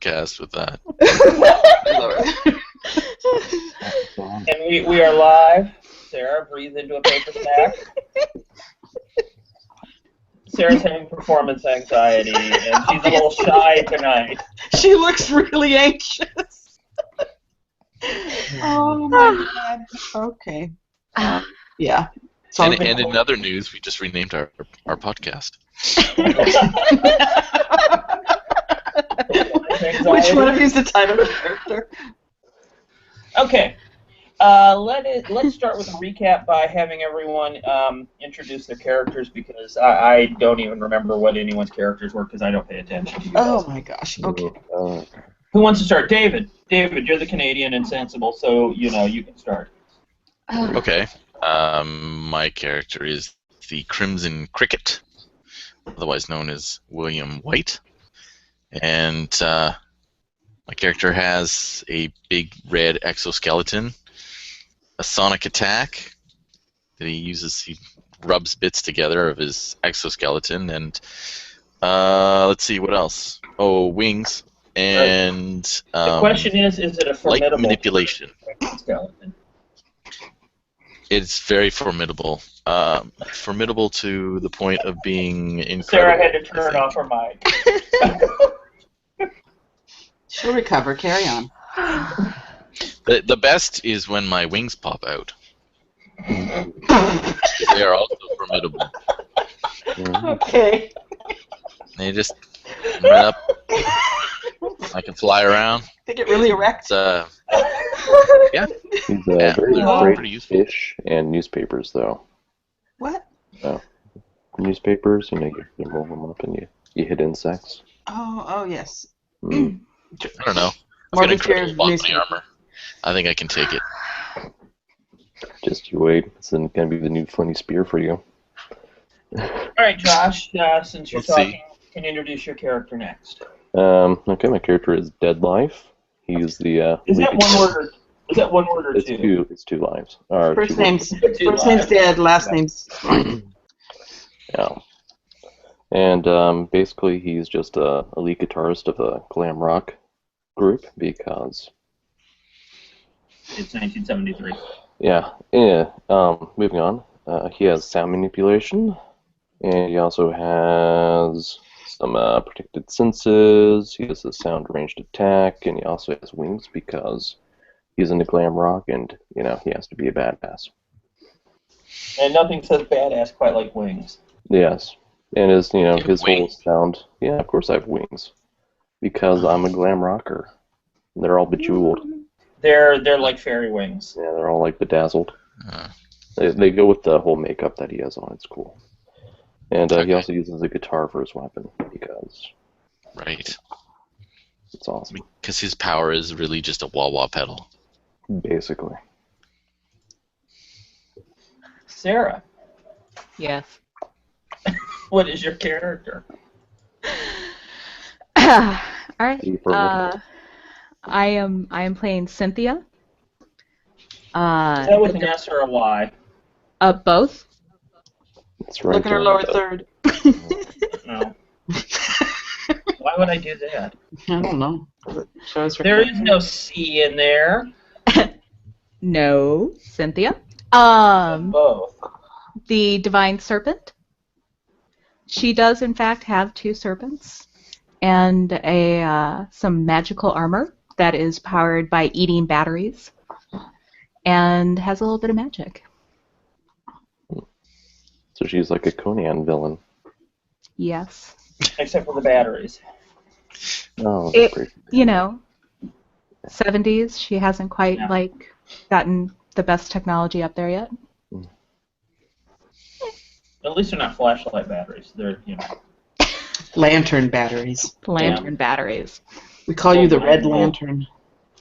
podcast with that. And we are live. Sarah, breathe into a paper sack. Sarah's having performance anxiety, and she's a little shy tonight. She looks really anxious. Oh my God. Okay. Yeah. And in other news, we just renamed our podcast. Which one of you is the title of the character? Okay. Let's start with a recap by having everyone introduce their characters, because I don't even remember what anyone's characters were because I don't pay attention to you guys. Oh my gosh. Okay. Who wants to start? David. David, you're the Canadian and sensible, so you can start. Okay. My character is the Crimson Cricket, otherwise known as William White, and my character has a big red exoskeleton, a sonic attack that he uses. He rubs bits together of his exoskeleton, and let's see what else. Oh, wings, and the question is it a formidable light manipulation? Skeleton? It's very formidable. Formidable to the point of being incredible. Sarah had to turn off her mic. She'll recover. Carry on. The best is when my wings pop out. They are also formidable. Okay. They just run up. I can fly around. They get really erect. Yeah. He's very they're afraid pretty of useful. fish and newspapers, though. What? Newspapers, you roll them up and you hit insects. Oh, yes. Mm. I don't know. I've More got incredible fear of botany newspaper. armor. I think I can take it. Just you wait. It's going to be the new funny spear for you. All right, Josh. Since you're Let's talking, see. can you introduce your character next? Okay, my character is Dead Life. He's the. Is that one word or It's two? It's two lives. Or First two name's lives. Dead, last name's Yeah. And basically, he's just a lead guitarist of a glam rock group because. It's 1973. Yeah. Moving on. He has sound manipulation, and he also has some protected senses. He has a sound ranged attack, and he also has wings because he's into glam rock, and he has to be a badass. And nothing says badass quite like wings. Yes, and his his whole Wings? sound. Yeah, of course I have wings because I'm a glam rocker. They're all bejeweled. They're like fairy wings. Yeah, they're all like bedazzled. Uh, They go with the whole makeup that he has on. It's cool. And he Okay. also uses a guitar for his weapon because right. it's awesome. Because his power is really just a wah-wah pedal. Basically. Sarah, Yes. what is your character? All right. You for I am playing Cynthia. Is that with an S or a Y? Both. That's right. look at her lower third. No. Why would I do that? I don't know. It shows her. There is no C in there. No, Cynthia. Both. The Divine Serpent. She does in fact have two serpents and some magical armor that is powered by eating batteries and has a little bit of magic. So she's like a Conan villain. Yes. Except for the batteries. Oh, It- that's great. 70s. She hasn't quite Yeah. gotten the best technology up there yet. At least they're not flashlight batteries. They're, Lantern batteries. Lantern batteries. We call you the Red Lantern.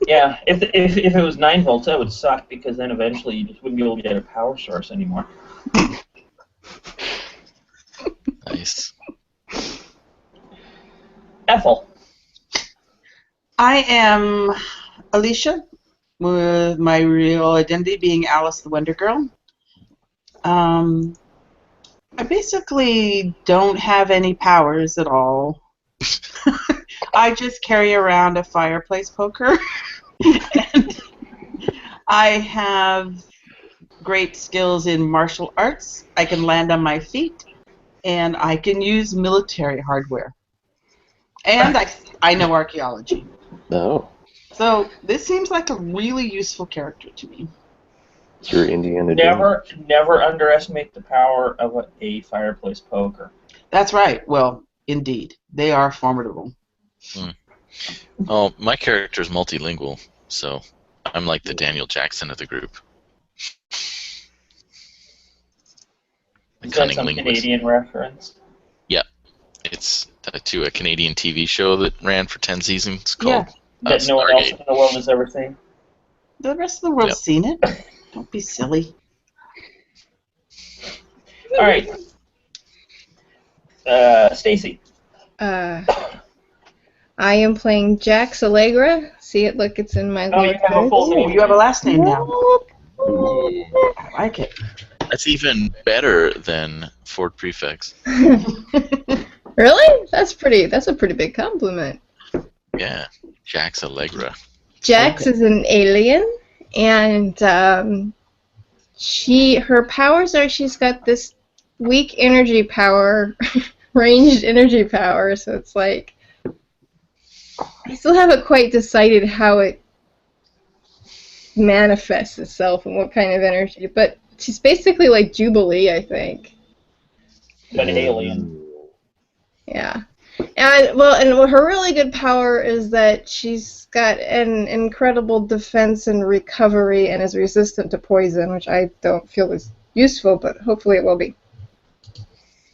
Yeah, if it was 9 volts, that would suck because then eventually you just wouldn't be able to get a power source anymore. Nice. Ethel. I am Alicia, with my real identity being Alice the Wonder Girl. I basically don't have any powers at all. I just carry around a fireplace poker. And I have great skills in martial arts. I can land on my feet, and I can use military hardware. And I know archaeology. Oh, So this seems like a really useful character to me. it's your Indiana Jones. Never underestimate the power of a fireplace poker. That's right. Well, indeed. They are formidable. Oh, my character is multilingual, so I'm like the Daniel Jackson of the group. The Is that cunning some linguist. Canadian reference? It's to a Canadian TV show that ran for 10 seasons Yeah. called That no one else Stargate. in the world has ever seen? The rest of the world's Yep. seen it. Don't be silly. All right. Stacy. I am playing Jax Allegra. See it? Look, it's in my Oh, you have a full Oh, name. you have a last name now. I like it. That's even better than Ford Prefix. Really? That's a pretty big compliment. Yeah, Jax Allegra. Jax is an alien, and her powers are she's got this weak energy power, ranged energy power. So it's like I still haven't quite decided how it manifests itself and what kind of energy, but she's basically like Jubilee, I think. An alien. Yeah. And her really good power is that she's got an incredible defense and recovery and is resistant to poison, which I don't feel is useful, but hopefully it will be.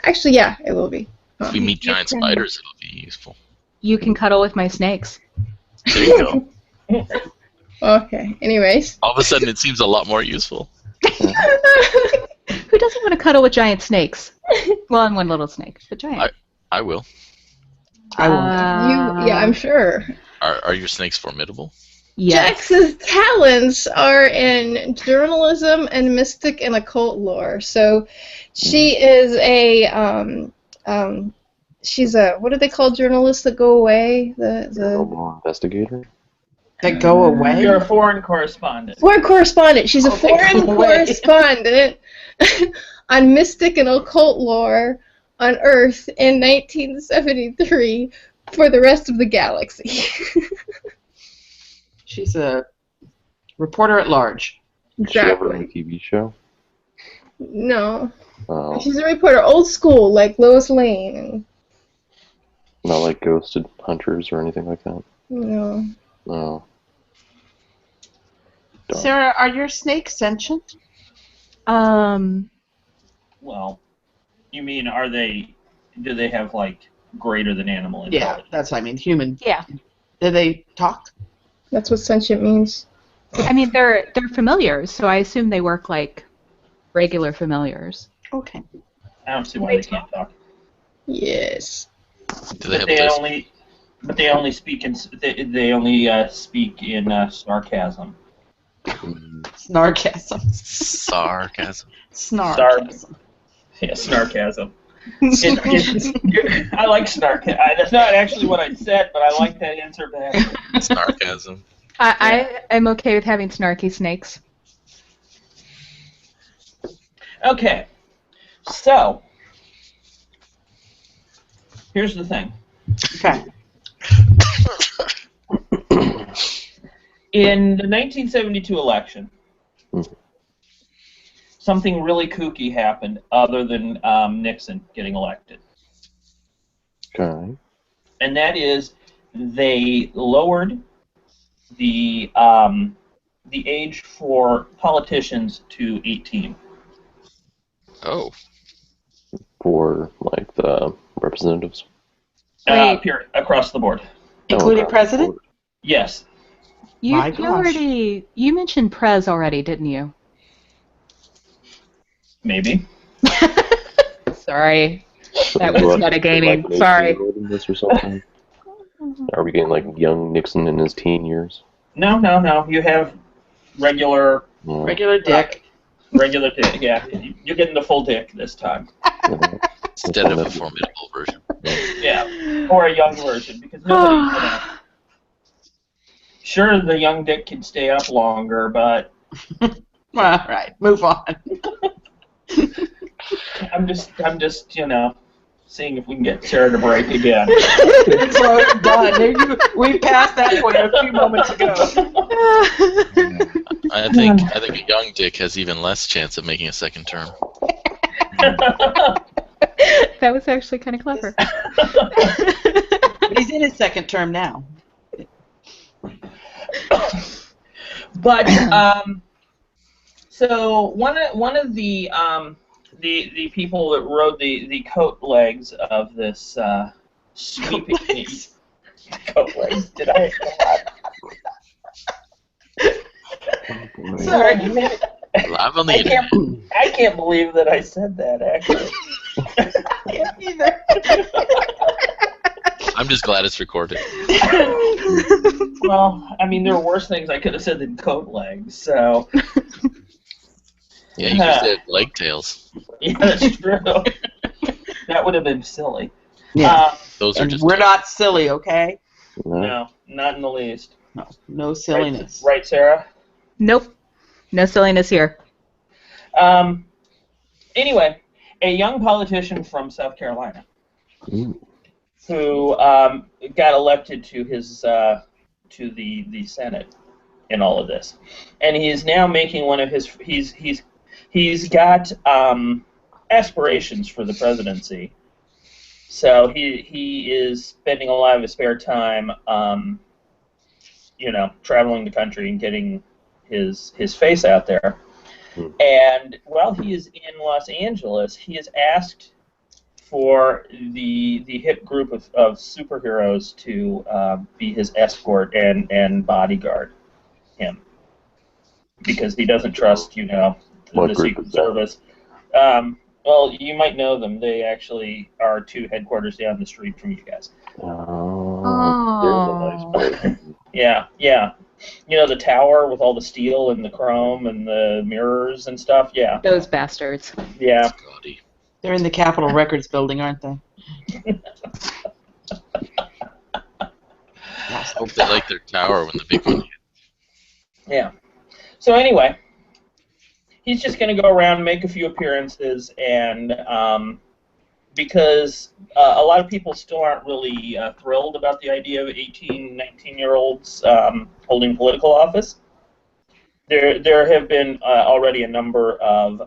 Actually, yeah, it will be. If we meet giant spiders, it'll be useful. You can cuddle with my snakes. There you go. Okay, anyways. All of a sudden, it seems a lot more useful. Who doesn't want to cuddle with giant snakes? Well, and one little snake, but giant. I will. I will. Yeah, I'm sure. Are your snakes formidable? Yes. Jax's talents are in journalism and mystic and occult lore. So she is she's a, what do they call journalists that go away? The Paranormal investigator. That go away? You're a foreign correspondent. foreign correspondent. She's a Oh, they foreign go away. correspondent on mystic and occult lore on Earth in 1973 for the rest of the galaxy. She's a reporter at large. Did she ever run a Exactly. TV show? No. Oh, She's a reporter, old school, like Lois Lane. not like Ghosted Hunters or anything like that. No. No. Darn. Sarah, are your snakes sentient? Well, you mean do they have, like, greater than animal Yeah, intelligence? that's what I mean. Human. Yeah. Do they talk? That's what sentient means. I mean, they're familiars, so I assume they work like regular familiars. Okay. I don't see why they can't talk. Yes. Do they But have they lists? only speak in speak in sarcasm. Snarkasm. Sarcasm. Snarkasm. Yeah, snarkasm. I like snarkasm. That's not actually what I said, but I like that answer back. Snarkasm. I am okay with having snarky snakes. Okay, so here's the thing. Okay. In the 1972 election, Mhm. something really kooky happened other than Nixon getting elected. Okay. And that is they lowered the age for politicians to 18. Oh. For like the representatives. Wait. Period, across the board. Including Oh, president? Yes. My You gosh. you mentioned Prez already, didn't you? Maybe. Sorry. That was What, metagaming. like an Sorry. 18-year-old in this or something? Are we getting like young Nixon in his teen years? No. You have regular No. Regular dick. dick. Yeah, you're getting the full dick this time. Instead of a formidable version. Yeah. Or a young version, because nobody, sure, the young Dick can stay up longer, but All right, move on. I'm just, seeing if we can get Sarah to break again. It's done. We passed that point a few moments ago. I think a young Dick has even less chance of making a second term. That was actually kind of clever. He's in his second term now. But so one of the people that rode the coat legs of this sweeping coat legs. Did I? Sorry. Live on the internet. I can't believe that I said that, actually. I can't either. I'm just glad it's recorded. Well, I mean, there are worse things I could have said than coat legs, so. Yeah, you just said leg tails. Yeah, that's true. That would have been silly. Yeah. Those are just. We're not silly, okay? No, not in the least. No silliness. Right, Sarah? Nope. No silliness here. Anyway, a young politician from South Carolina who got elected to his to the Senate in all of this, and he is now making one of his. He's got aspirations for the presidency, so he is spending a lot of his spare time, traveling the country and getting his face out there. And while he is in Los Angeles, he is asked for the hip group of superheroes to be his escort and bodyguard him, because he doesn't trust, the Secret Service. Well, you might know them. They actually are 2 headquarters down the street from you guys. Oh. Yeah. The tower with all the steel and the chrome and the mirrors and stuff. Yeah. Those bastards. Yeah. Scotty. They're in the Capitol Records building, aren't they? I hope they like their tower when the big one hit. Yeah. So anyway, he's just going to go around, make a few appearances, and because a lot of people still aren't really thrilled about the idea of 18, 19-year-olds holding political office, there have been already a number of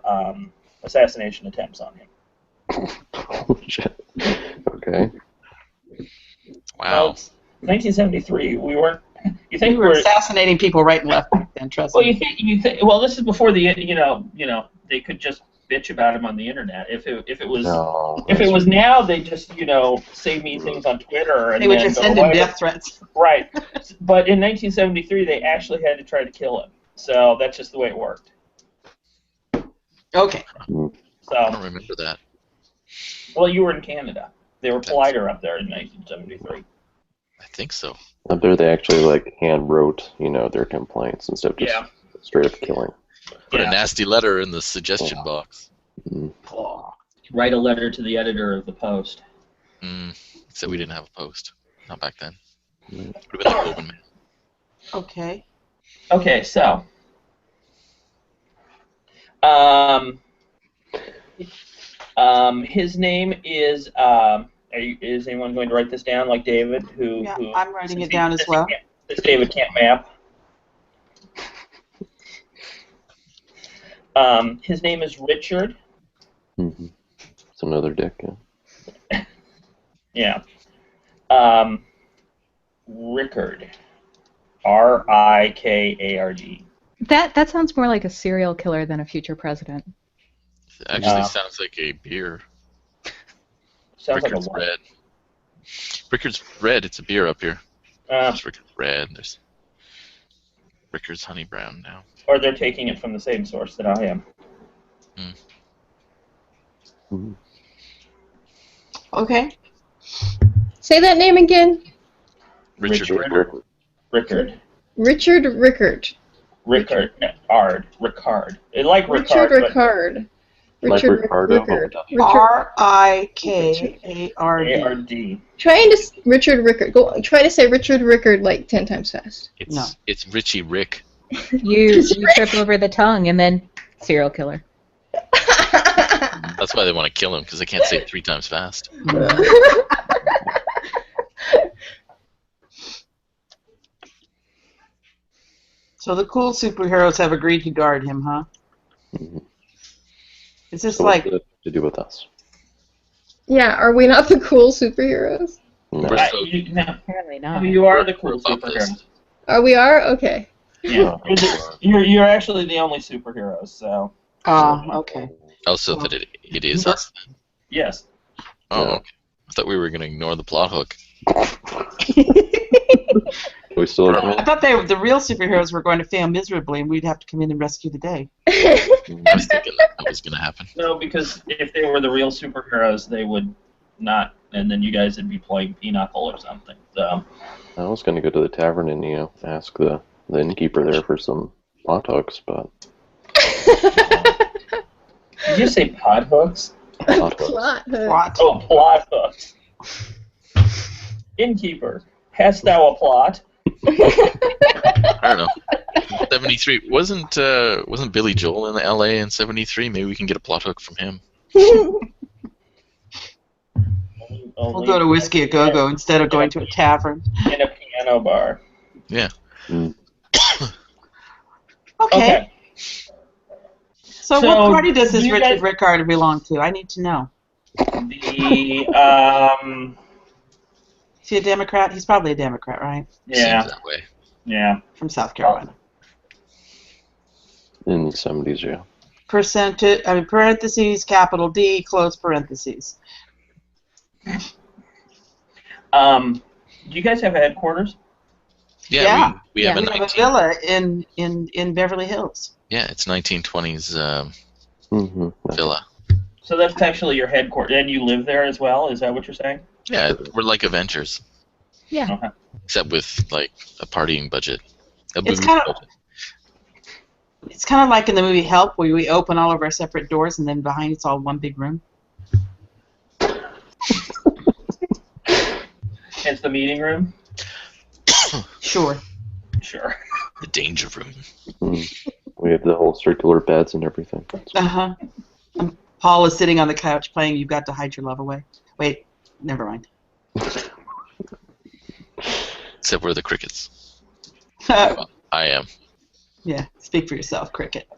assassination attempts on him. Holy shit. Okay. Wow. Well, 1973. We weren't. You think We were assassinating people right and left back then, trust Well, me. you think. Well, this is before the they could just bitch about him on the internet. If it was now, they just say mean things on Twitter and They would then just go send him away. death threats. Right. But in 1973, they actually had to try to kill him. So that's just the way it worked. Okay. I don't So, remember that. well, you were in Canada. They were politer up there in 1973. I think so. Up there, they actually hand wrote, their complaints instead of just Yeah. straight up killing. Put Yeah. a nasty letter in the suggestion box. Write a letter to the editor of the Post. Except we didn't have a post. Not back then. Would have been like open mail. Okay. Okay, so. His name is. Is anyone going to write this down, like David? Yeah, I'm writing it down as well. Since David can't map. His name is Richard. Mm-hmm. It's another dick, yeah. Yeah. Rickard. Rikard. That sounds more like a serial killer than a future president. It actually sounds like a beer. Sounds Rickard's like a what? Red. Rickard's Red. It's a beer up here. There's Rickard's Red. There's Rickard's Honey Brown now. Or they're taking it from the same source that I am. Mm-hmm. Okay. Say that name again. Richard. Rickard. Richard Rickard. Rickard. Ricard. Like Ricard. Richard but- Rickard. Mike Ricardo. Rickard. Rikard. Richard Rickard. Try to say Richard Rickard like 10 times fast. It's Richie Rick. You trip over the tongue and then serial killer. That's why they want to kill him, because they can't say it 3 times fast. So the cool superheroes have agreed to guard him, huh? Mm-hmm. Is this So like... what's it to do with us? Yeah, are we not the cool superheroes? No. Apparently not. You are the We're cool above superhero. this. Oh, we are? Okay. Yeah, you're actually the only superheroes. So okay. Also, that it is us. yes. Oh, Yeah. okay. I thought we were going to ignore the plot hook. We still don't I thought the real superheroes were going to fail miserably and we'd have to come in and rescue the day. I was thinking that was going to happen. No, because if they were the real superheroes, they would not, and then you guys would be playing Pinochle or something. So. I was going to go to the tavern and, ask the innkeeper there for some plot hooks, but... Did you say pod hooks? Plot hooks. Plot hook. Plot. Oh, plot hooks. Innkeeper, hast thou a plot? I don't know. 73 wasn't Billy Joel in L.A. in 73? Maybe we can get a plot hook from him. We'll go to Whiskey A Go-Go instead of going to a tavern. In a piano bar. Yeah. Mm. Okay. So what So, party does this you Richard guys- Rickard belong to? I need to know. The Is he a Democrat? He's probably a Democrat, right? yeah, Seems that way. yeah. From South Carolina. In the 70s, yeah. Parentheses, capital D, close parentheses. Do you guys have a headquarters? Yeah, we have Yeah. a We have a 19. villa in Beverly Hills. Yeah, it's 1920s Mm-hmm. villa. So that's actually your headquarters, and you live there as well. Is that what you're saying? Yeah, we're like Avengers, Yeah. Okay. except with like a partying budget. A It's booze kind of budget. It's kind of like in the movie Help, where we open all of our separate doors and then behind it's all one big room. It's the meeting room. Sure. Sure. The danger room. We have the whole circular beds and everything. Uh-huh. And Paul is sitting on the couch playing You've Got to Hide Your Love Away. Wait, never mind. Except we're the crickets. Yeah, I am. speak for yourself, Cricket.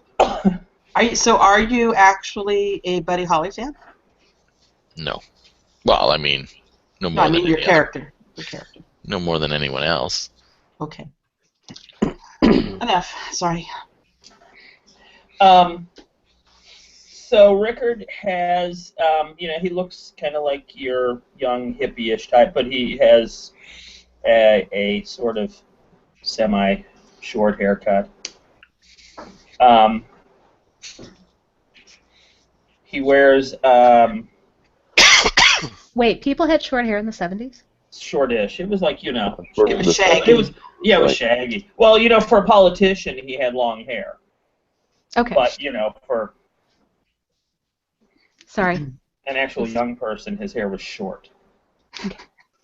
Are you actually a Buddy Holly fan? No. Well, I mean, no No, more I mean than your any other- character. Your character. No more than anyone else. Okay. Enough. Sorry. So Rickard has, he looks kind of like your young hippie-ish type, but he has a sort of semi-short haircut. He wears Wait, people had short hair in the 70s? shortish. It was like, It was shaggy. it was shaggy. Well, for a politician, he had long hair, Okay. but for Sorry. an actual young person, his hair was short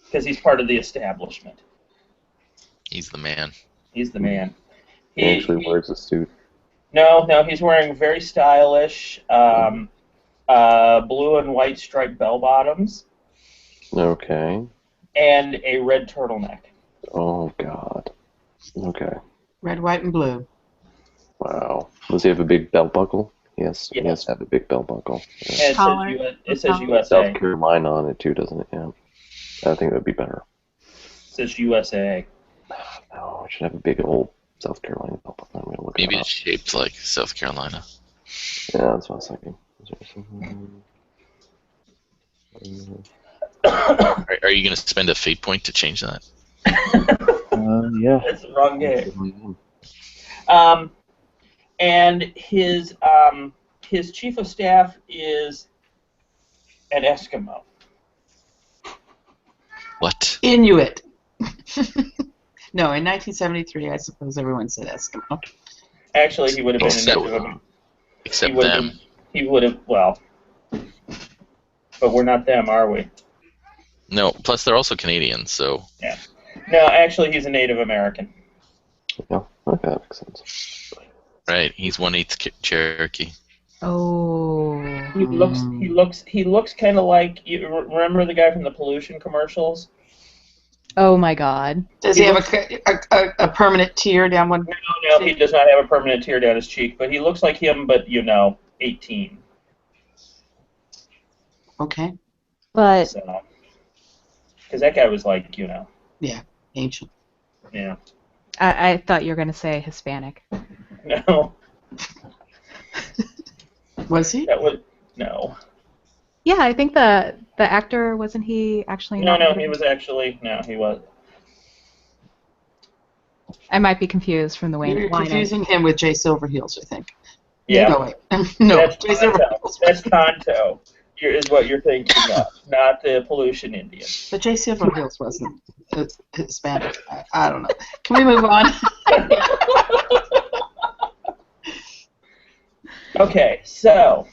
because he's part of the establishment. He's the man. He's the man. He actually wears a suit. No, he's wearing very stylish blue and white striped bell bottoms Okay. and a red turtleneck. Oh, God. Okay. Red, white, and blue. Wow. Does he have a big belt buckle? Yes. He Yes. has to have a big belt buckle. Yeah. And Collar. it says Collar. USA. South Carolina on it, too, doesn't it? Yeah. I think that would be better. It says USA. No, I should have a big old South Carolina belt buckle. I'm going to look Maybe it up. it's shaped like South Carolina. Yeah, that's what I was thinking. Is there something- Are you going to spend a fate point to change that? Yeah. That's the wrong game. And his chief of staff is an Eskimo. What? Inuit. No, in 1973, I suppose everyone said Eskimo. Actually, he would have been Except- an Eskimo. Except He would them. he would have. Well, but we're not them, are we? No, plus they're also Canadians, so... Yeah. No, actually, he's a Native American. Yeah, okay, that makes sense. Right, he's 1/8 Cherokee. Oh. He looks kind of like, you remember the guy from the pollution commercials? Oh my God. Does he have a permanent tear down one? No, he does not have a permanent tear down his cheek, but he looks like him, but 18. Okay. But So, because that guy was like, Yeah, ancient. yeah. I thought you were going to say Hispanic. No, Was he? that was no. Yeah, I think the actor, wasn't he actually No, nominated? he was actually he was. I might be confused from the way You're line confusing him with Jay Silverheels, I think. Yeah, No, wait. No, that's Jay Tonto. Silverheels. That's Tonto. Is what you're thinking of, not the pollution Indian. But Jay Silverheels wasn't Hispanic. I don't know. Can we move on? Okay, so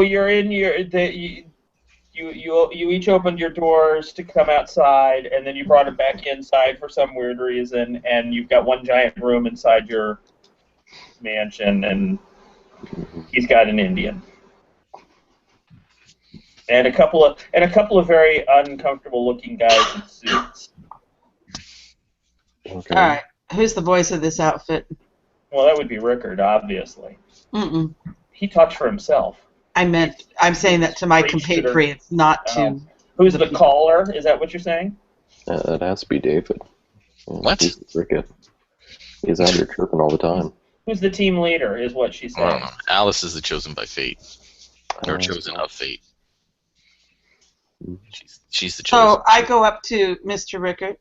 you're in you each opened your doors to come outside, and then you brought him back inside for some weird reason, and you've got one giant room inside your mansion, and he's got an Indian, and a couple of very uncomfortable looking guys in suits. Okay. All right. Who's the voice of this outfit? Well, that would be Rickard, obviously. Mm-mm. He talks for himself. I'm saying that to my Straight shooter. compatriots, not to. Who's The the people. caller? Is that what you're saying? That has to be David. Yeah, What? He's the cricket. He's out here chirping all the time. Who's the team leader? Is what she I said. don't know. Alice is the chosen by fate. Or chosen of fate. She's the chosen. So I go up to Mr. Rickard.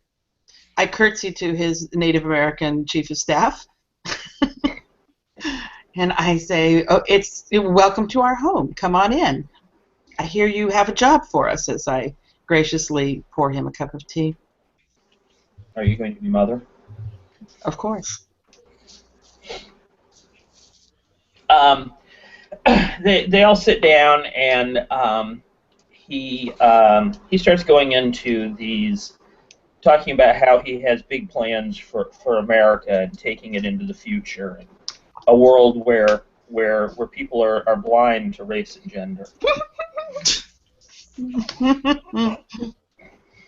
I curtsy to his Native American chief of staff. And I say, "Oh, it's welcome to our home. Come on in. I hear you have a job for us," as I graciously pour him a cup of tea. Are you going to be mother? Of course. They all sit down, and he starts going into these, talking about how he has big plans for America and taking it into the future, and a world where people are blind to race and gender.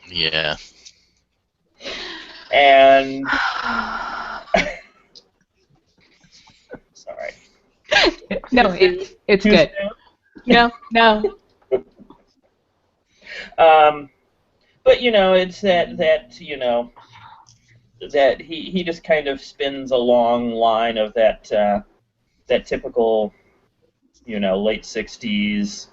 Yeah. And sorry. No, it's Too good. soon? No. But it's that he just kind of spins a long line of that typical late 60s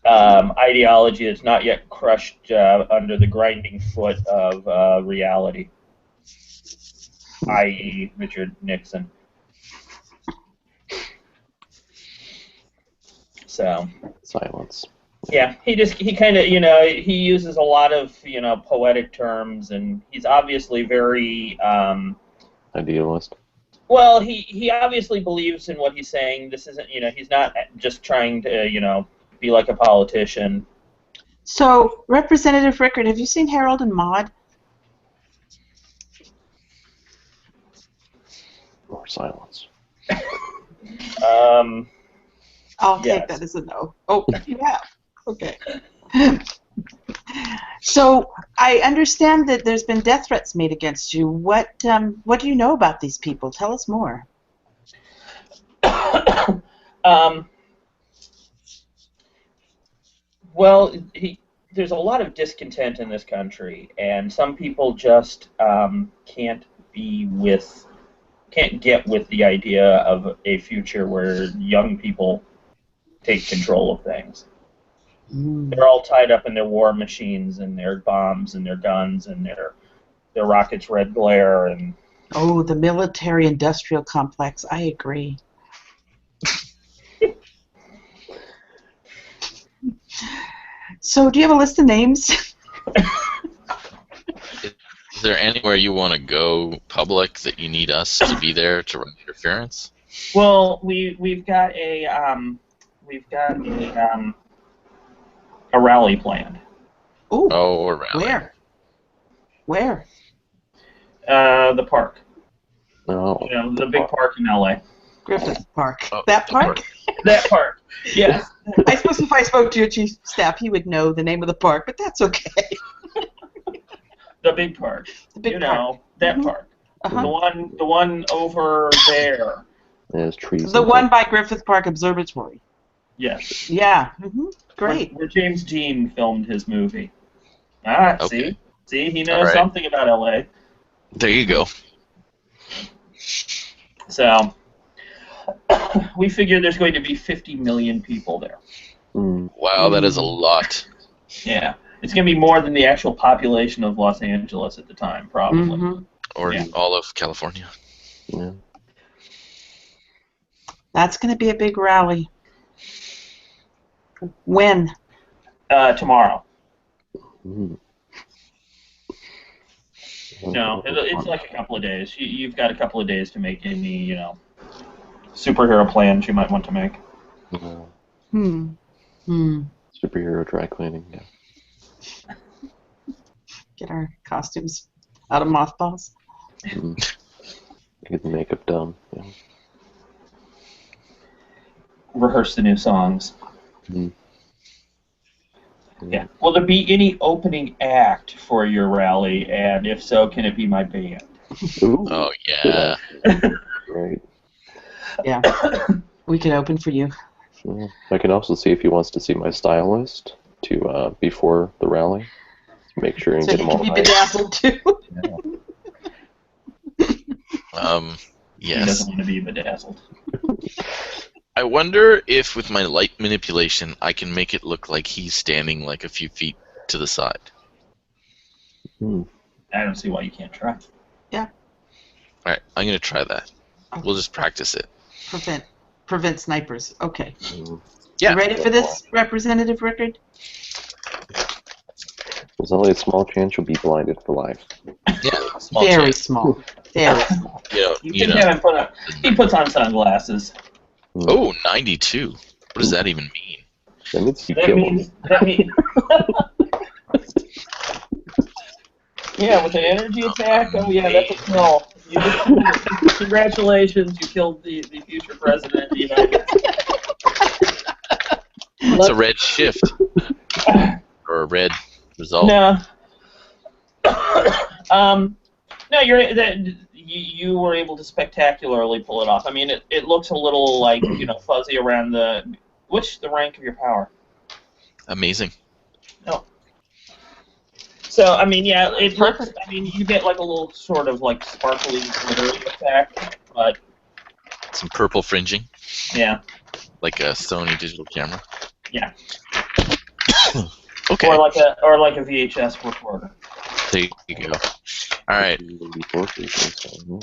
ideology that's not yet crushed under the grinding foot of reality, i.e. Richard Nixon. So Silence. yeah, he kind of he uses a lot of poetic terms, and he's obviously very Idealist. well. He obviously believes in what he's saying. This isn't he's not just trying to be like a politician. So, Representative Rickard, have you seen Harold and Maude? Or silence. I'll Yes. take that as a no. Oh, you have. Okay. So I understand that there's been death threats made against you. What do you know about these people? Tell us more. Well, there's a lot of discontent in this country, and some people just can't get with the idea of a future where young people take control of things. They're all tied up in their war machines and their bombs and their guns and their rockets' red glare and. Oh, the military-industrial complex. I agree. So, do you have a list of names? Is there anywhere you want to go public that you need us to be there to run interference? Well, we've got a rally planned. Ooh, Oh, or rally. where? Where? The park. No. You know, the big park in LA. Griffith Park. Oh, That the park? That park. Yes. I suppose if I spoke to your chief of staff, he would know the name of the park, but that's okay. The big park. The big you park. know, that Mhm. park. Uh-huh. The one over there. There's trees. The and one by Griffith Park Observatory. Yes. Yeah. Great. Where James Dean filmed his movie. Ah, Okay. See, he knows All right. something about LA. There you go. So, we figure there's going to be 50 million people there. Mm. Wow, that is a lot. Yeah. It's going to be more than the actual population of Los Angeles at the time, probably. Mhm. Or Yeah. all of California. Yeah. That's going to be a big rally. When? Tomorrow. Mm. No, it's like a couple of days. You've got a couple of days to make any, superhero plans you might want to make. Yeah. Superhero dry cleaning. Yeah. Get our costumes out of mothballs. Mm. Get the makeup done. Yeah. Rehearse the new songs. Mm. Yeah. Will there be any opening act for your rally? And if so, can it be my band? Ooh. Oh, yeah. Right. Yeah. We can open for you. Yeah. I can also see if he wants to see my stylist before the rally. Make sure and So get you him all can be right. bedazzled too. He Yes. doesn't want to be bedazzled. I wonder if with my light manipulation I can make it look like he's standing like a few feet to the side. Mm. I don't see why you can't try. Alright, I'm going to try that. We'll just practice it. Prevent snipers. Okay. Mm. Yeah. You ready for this, Representative Rickard? There's only a small chance you'll be blinded for life. Yeah, small Very chance. small. Very small. You can have him he puts on sunglasses. Mm. Oh, 92. What does that even mean? That means you That killed him. means yeah, with an energy attack. Oh yeah, that's a kill. Congratulations, you killed the future president of the United States. It's a red shift. Or a red result. No. No, you were able to spectacularly pull it off. I mean, it looks a little like fuzzy around the. What's the rank of your power? Amazing. Oh. So I mean, yeah, it looks. I mean, you get like a little sort of like sparkly, glittery effect, but Some purple fringing, yeah, like a Sony digital camera. yeah, Okay, or like a VHS recorder. there you go. All right. Yeah.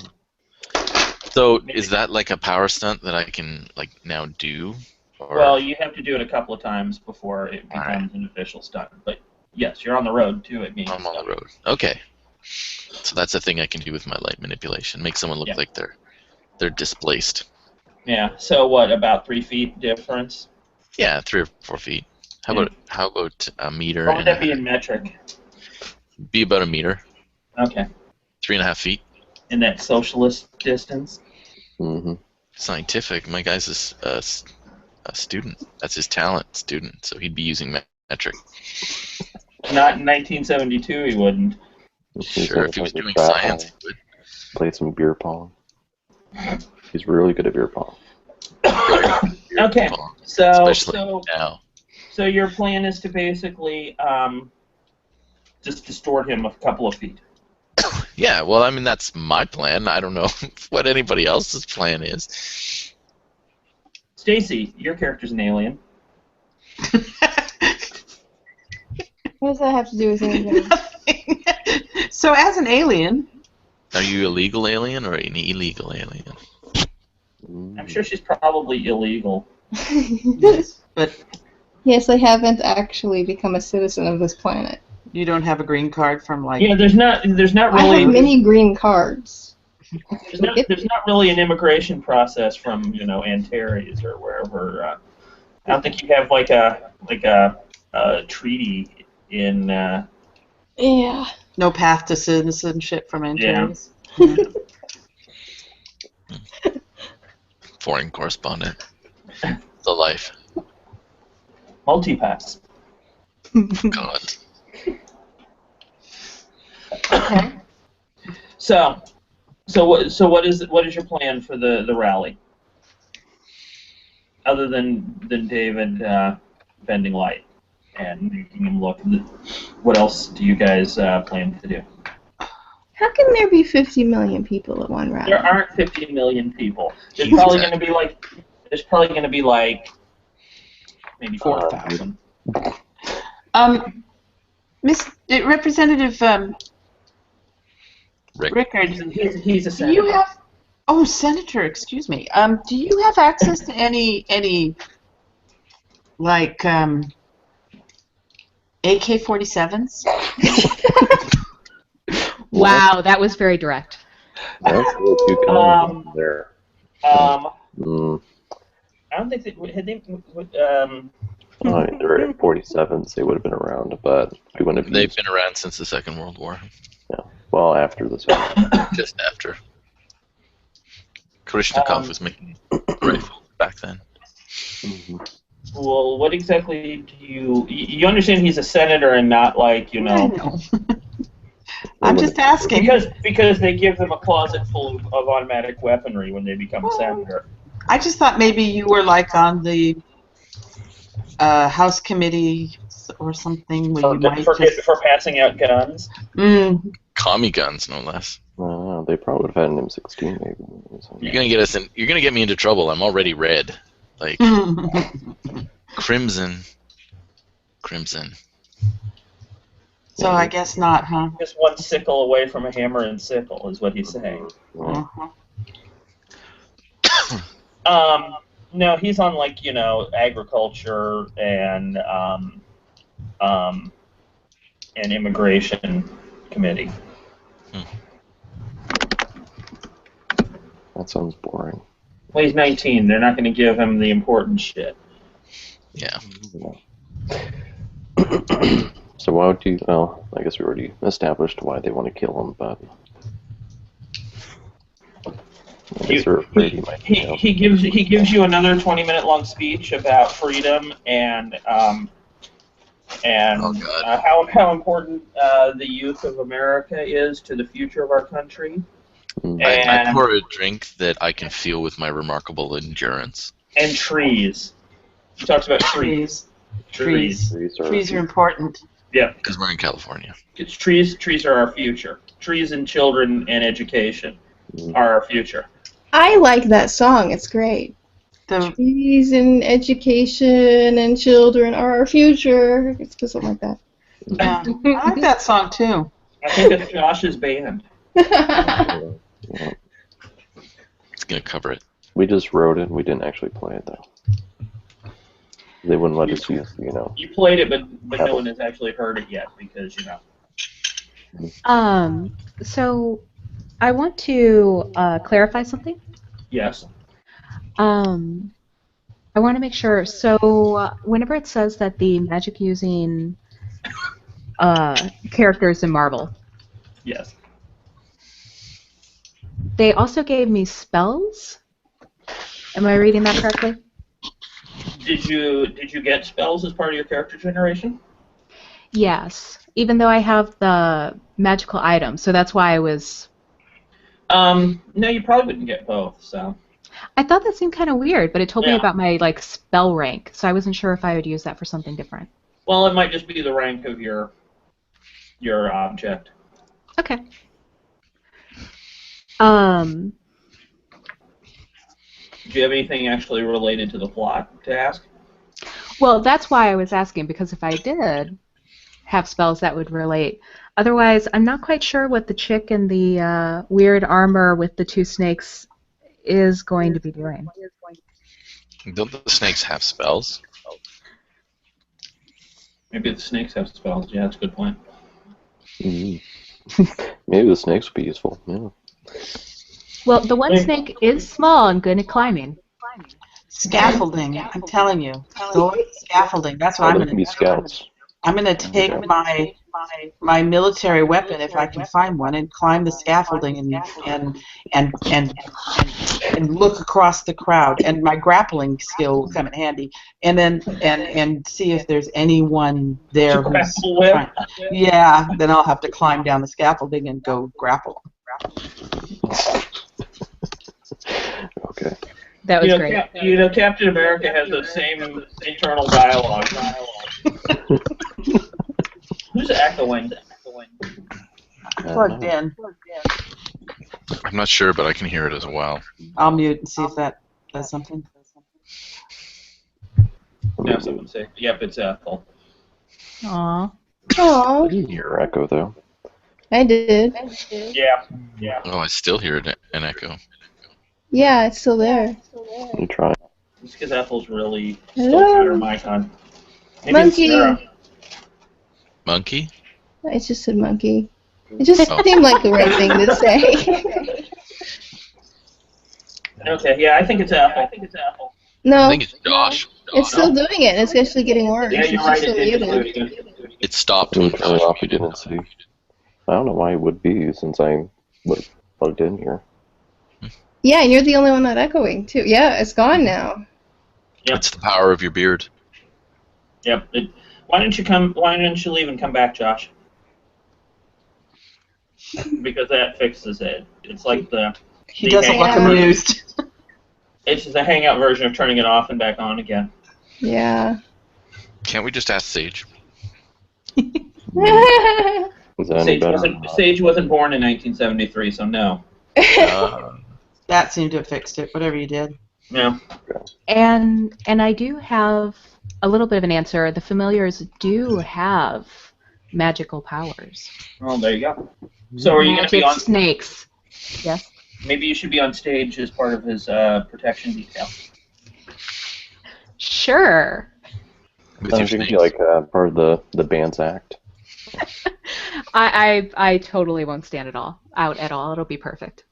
So is that like a power stunt that I can like now do? Or... Well, you have to do it a couple of times before it becomes Alright. an official stunt. But yes, you're on the road to it being. I'm on the road. Okay. So that's a thing I can do with my light manipulation. Make someone look Yeah. like they're displaced. Yeah. So what? About 3 feet difference? Yeah, 3 or 4 feet. How about a meter? What would and that be in metric? be about a meter, Okay. 3.5 feet. In that socialist distance. Mm-hmm. Scientific. My guy's a student. That's his talent, student. So he'd be using metric. Not in 1972, he wouldn't. Sure, if he was doing science, he would. Play some beer pong. He's really good at beer pong. Okay. Well, So especially now. so your plan is to basically just distort him a couple of feet. Yeah, well, I mean, that's my plan. I don't know what anybody else's plan is. Stacy, your character's an alien. What does that have to do with anything? So as an alien, Are you a legal alien or an illegal alien? I'm sure she's probably illegal. yes, but Yes, I haven't actually become a citizen of this planet. you don't have a green card from like. Yeah, there's not I really. have many green cards. There's not really an immigration process from Antares or wherever. I don't think you have like a treaty in. Yeah. No path to citizenship from Antares. Foreign correspondent. The life. Multipass. God. Okay. So what is your plan for the rally? Other than David bending light and making him look, what else do you guys plan to do? How can there be 50 million people at one rally? There aren't 50 million people. There's Jesus. probably going to be like maybe 4,000. Representative Rick. Rickard, He's a do senator. you have? Oh, Senator, excuse me. Do you have access to any like AK-47s? Wow, that was very direct. That's a little too common there. Mm. I don't think had they. I mean, they're at 47s. They would have been around, but we wouldn't have. They've been around since the Second World War. Well, after this one. Just after. Kalashnikov was making rifles back then. Mm-hmm. Well, what exactly do you understand? He's a senator and not like I know. I'm just asking. because they give them a closet full of automatic weaponry when they become a senator. I just thought maybe you were like on the House committee or something where you might For passing out guns. Commie guns, no less. They probably would have had an M16 maybe. You're gonna get us in. You're gonna get me into trouble. I'm already red. Like crimson. So I guess not, huh? Just one sickle away from a hammer and sickle is what he's saying. Uh-huh. No, he's on like agriculture and immigration committee. That sounds boring. Well, he's 19. They're not going to give him the important shit. Yeah. So why would you? Well, I guess we already established why they want to kill him, but I guess they're afraid he might. He gives you another 20-minute long speech about freedom and Oh, God. how important the youth of America is to the future of our country. I pour a drink that I can feel with my remarkable endurance. And trees. He talks about trees. Trees are important. Yeah. Because we're in California. It's trees are our future. Trees and children and education are our future. I like that song. It's great. Trees and education and children are our future. It's something like that. Yeah, I like that song too. I think that's Josh's band. It's gonna cover it. We just wrote it. We didn't actually play it though. They wouldn't let us use, You played it, but no one has actually heard it yet because So I want to clarify something. Yes. I want to make sure. So whenever it says that the magic using characters in Marvel, Yes. they also gave me spells. Am I reading that correctly? Did you get spells as part of your character generation? Yes, even though I have the magical item, so that's why I was. No, you probably wouldn't get both. So. I thought that seemed kind of weird, but it told me Yeah. about my spell rank, so I wasn't sure if I would use that for something different. Well, it might just be the rank of your object. Okay. Do you have anything actually related to the plot to ask? Well, that's why I was asking, because if I did have spells that would relate. Otherwise, I'm not quite sure what the chick in the weird armor with the two snakes is going to be doing. Don't the snakes have spells? Maybe the snakes have spells. Yeah, that's a good point. Maybe the snakes would be useful. Yeah. Well, the one snake is small and good at climbing. Scaffolding. I'm telling you. Go with scaffolding. That's what Oh, I'm there going can be to do. scouts. I'm going to take my military weapon, if I can find one, and climb the scaffolding and look across the crowd. And my grappling skill will come in handy. And then and see if there's anyone there To who's grapple with? trying. Yeah. Then I'll have to climb down the scaffolding and go grapple. Okay. That was great. Captain America has the same internal dialogue. Who's echoing? Plugged in. I'm not sure, but I can hear it as well. I'll mute and see if that does something. No, someone say. Yep, it's Ethel. Aw. Aw, I didn't hear echo though. I did. Yeah. Oh, I still hear an echo. Yeah, it's still there. You try. It's because Ethel's really Hello? still got her mic on. Maybe it's Monkey. Sarah. Monkey? I just said monkey. It just Oh. seemed like the right thing to say. Okay, yeah, I think it's Ethel. No, I think it's Josh. it's still doing it, and it's actually getting worse. Yeah, It's you're just right. still It did muted. do it again. It stopped Can when you turn it Josh off again and see? I don't know why it would be since I was plugged in here. Yeah, and you're the only one not echoing, too. Yeah, it's gone now. Yep. It's the power of your beard. Yep. Why don't you leave and come back, Josh? Because that fixes it. It's like He doesn't look Yeah. amused. it's the hangout version of turning it off and back on again. Yeah. Can't we just ask Sage? Is that any better? Sage wasn't born in 1973, so no. That seemed to have fixed it, whatever you did. No. And I do have a little bit of an answer. The familiars do have magical powers. Oh, there you go. So are you going to be Magic on? snakes. Yes. Maybe you should be on stage as part of his protection detail. Sure. With your You can be snakes. like part of the band's act. I totally won't stand out at all. It'll be perfect.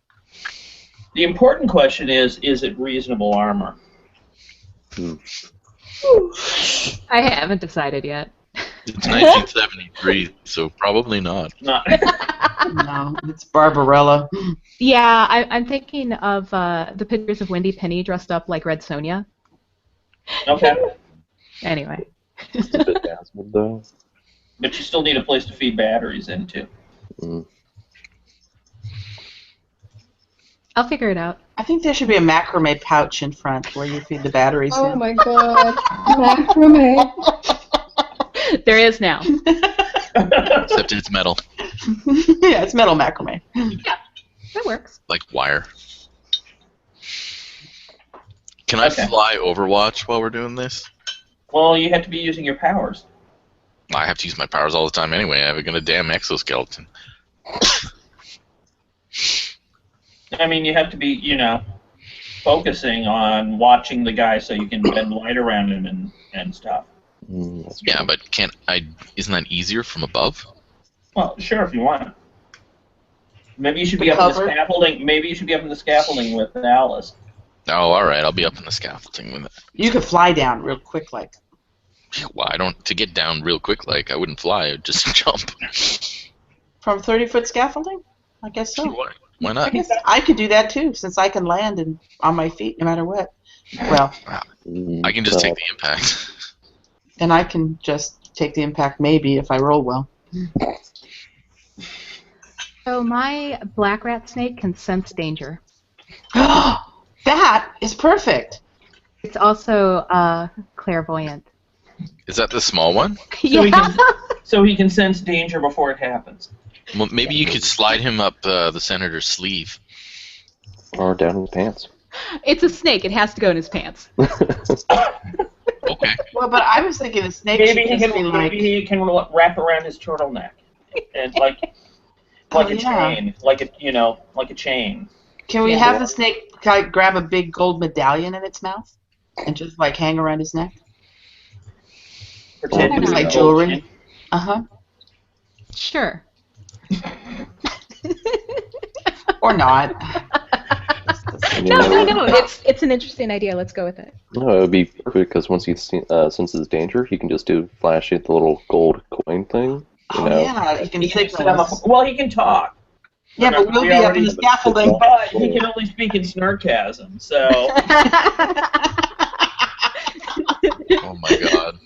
The important question is it reasonable armor? I haven't decided yet. It's 1973, so probably not. Not. No, it's Barbarella. Yeah, I'm thinking of the pictures of Wendy Penny dressed up like Red Sonja. Okay. Anyway. It's a bit dazzled though. But you still need a place to feed batteries into. Mm. I'll figure it out. I think there should be a macrame pouch in front where you feed the batteries Oh in. my god. Macrame. There is now. Except it's metal, Yeah, it's metal macrame. That works. like wire. Can I Okay. fly Overwatch while we're doing this? Well, you have to be using your powers. I have to use my powers all the time anyway. I have a damn exoskeleton. I mean, you have to be, focusing on watching the guy so you can bend light around him and stuff. That's Yeah, but can't I? Isn't that easier from above? Well, sure, if you want. Maybe you should be up in the Cover? scaffolding. Maybe you should be up in the scaffolding with Alice. Oh, all right. I'll be up in the scaffolding with it. You could fly down real quick, like. Well, I don't. To get down real quick, like I wouldn't fly. I'd just jump. From 30-foot scaffolding? I guess so. Why I not? guess I could do that too, since I can land on my feet no matter what. Well, I can just take the impact. and I can just take the impact maybe if I roll well. So my black rat snake can sense danger. That is perfect. It's also clairvoyant. Is that the small one? So he can sense danger before it happens. Well, maybe you could slide him up the senator's sleeve. Or down in his pants. It's a snake. It has to go in his pants. Okay. Well, but I was thinking the snake Maybe should just be like. maybe he can wrap around his turtleneck, and like a yeah. chain, like a chain. Can we have the snake grab a big gold medallion in its mouth and just like hang around his neck? Pretend to It's be like an jewelry. old Uh-huh. Sure. Or not. No. It's an interesting idea. Let's go with it. No, it would be perfect because once he senses danger, he can just flash it the little gold coin thing. Oh, yeah, he can He can sit on signal the, us. well, he can talk. Yeah, but we'll We be up already- in the scaffolding. But he can only speak in snarkasm, so... Oh my god.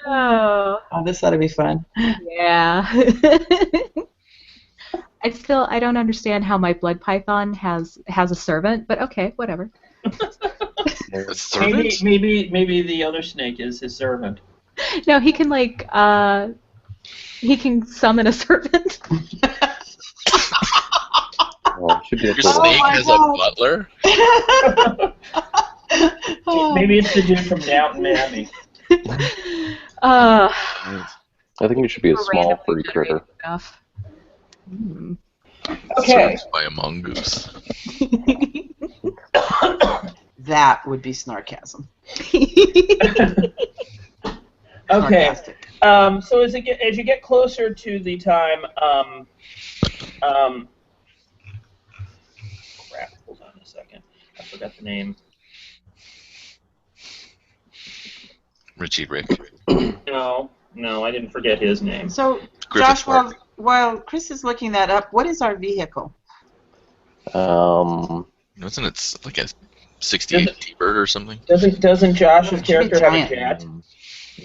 Oh, Oh, this ought to be fun. yeah. I don't understand how my blood python has a servant, but okay, whatever. A servant? Maybe the other snake is his servant. No, he can he can summon a servant. Well, should be Your able to- snake my has God. a butler? Maybe it's the dude from Downton Abbey. Uh, I think it should be a small randomly furry critter. generated stuff. Hmm. Okay. Served by a mongoose. That would be snarkasm. Okay. Sarcastic. So as you get closer to the time, crap. Hold on a second. I forgot the name. Richie Rick. No, I didn't forget his name. So, Griffith Josh, Park. while Chris is looking that up, what is our vehicle? Um, Wasn't it like a 68 T-Bird or something? Doesn't Josh's It should be character have a giant. jet?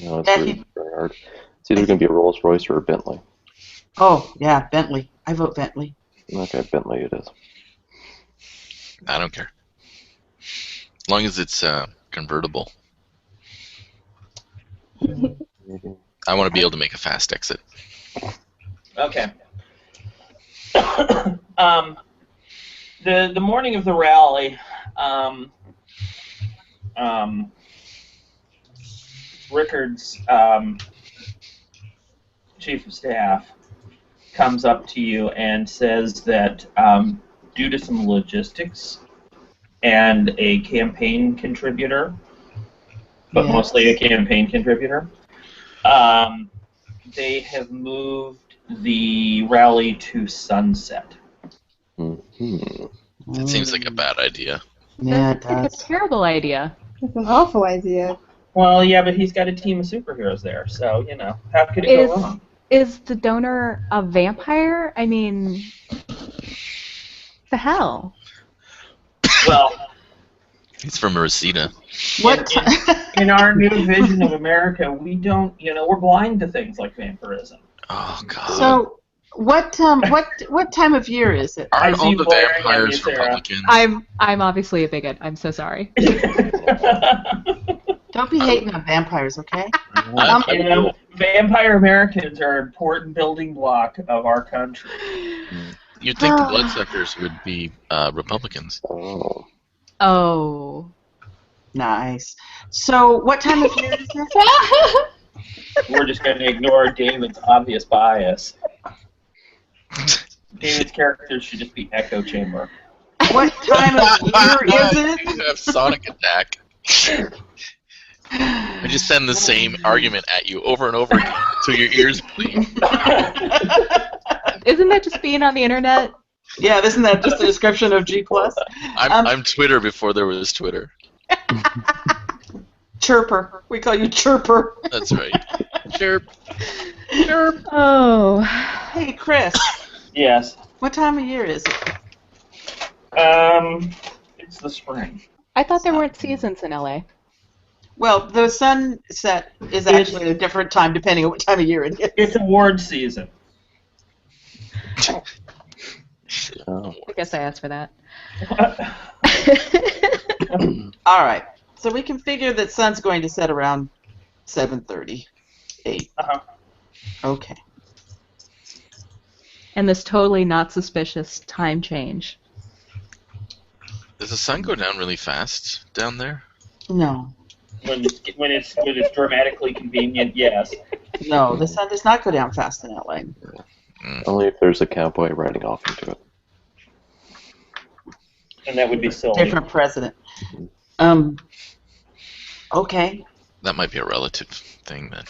no, it's That really he- very hard. It's either going to be a Rolls Royce or a Bentley. Oh, yeah, Bentley. I vote Bentley. Okay, Bentley it is. I don't care. As long as it's convertible. I want to be able to make a fast exit. Okay. The morning of the rally, Rickard's chief of staff comes up to you and says that due to some logistics and a campaign contributor, but Yes. mostly a campaign contributor, they have moved the rally to sunset. Mm-hmm. That seems like a bad idea. Yeah, it That's like a does. terrible idea. That's an awful idea. Well, yeah, but he's got a team of superheroes there, so, you know, how could it Is- go wrong? Is the donor a vampire? I mean, the hell? Well, He's from Reseda. What? in our new vision of America, we don't, we're blind to things like vampirism. Oh god. So, what time of year is it? Aren't I all see the blaring at vampires you, Sarah. Republicans? I'm obviously a bigot. I'm so sorry. Don't be hating on vampires, okay? Vampire Americans are an important building block of our country. You'd think the bloodsuckers would be Republicans. Oh. Oh. Nice. So, what time of year is it? We're just going to ignore David's obvious bias. David's characters should just be echo chamber. What time of year is You it? have Sonic Attack. I just send the same argument at you over and over again till your ears bleed. Isn't that just being on the internet? Yeah, isn't that just a description of G+? I'm Twitter before there was Twitter. Chirper. We call you Chirper. That's right. Chirp. Chirp. Oh. Hey, Chris. Yes. What time of year is it? It's the spring. I thought there weren't seasons in LA. Well, the sunset is actually a different time depending on what time of year it is. It's award season. Oh. I guess I asked for that. All right. So we can figure that sun's going to set around 7:30, 8. Uh-huh. Okay. And this totally not suspicious time change. Does the sun go down really fast down there? No. When it's dramatically convenient, yes. No, the sun does not go down fast in LA. Only if there's a cowboy riding off into it. And that would be silly. Different president. Okay. That might be a relative thing then.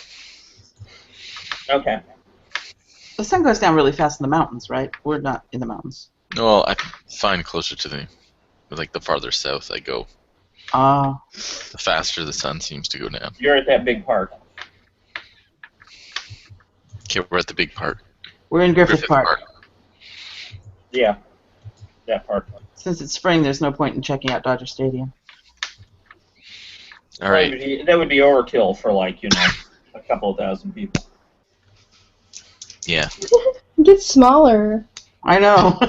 Okay. The sun goes down really fast in the mountains, right? We're not in the mountains. Well, I find closer to the like the farther south I go, Ah. the faster the sun seems to go down. You're at that big park. Okay, we're at the big park. We're in Griffith Park. Yeah, that park. Since it's spring, there's no point in checking out Dodger Stadium. All right. That would be overkill for like a couple of thousand people. Yeah. Get smaller. I know.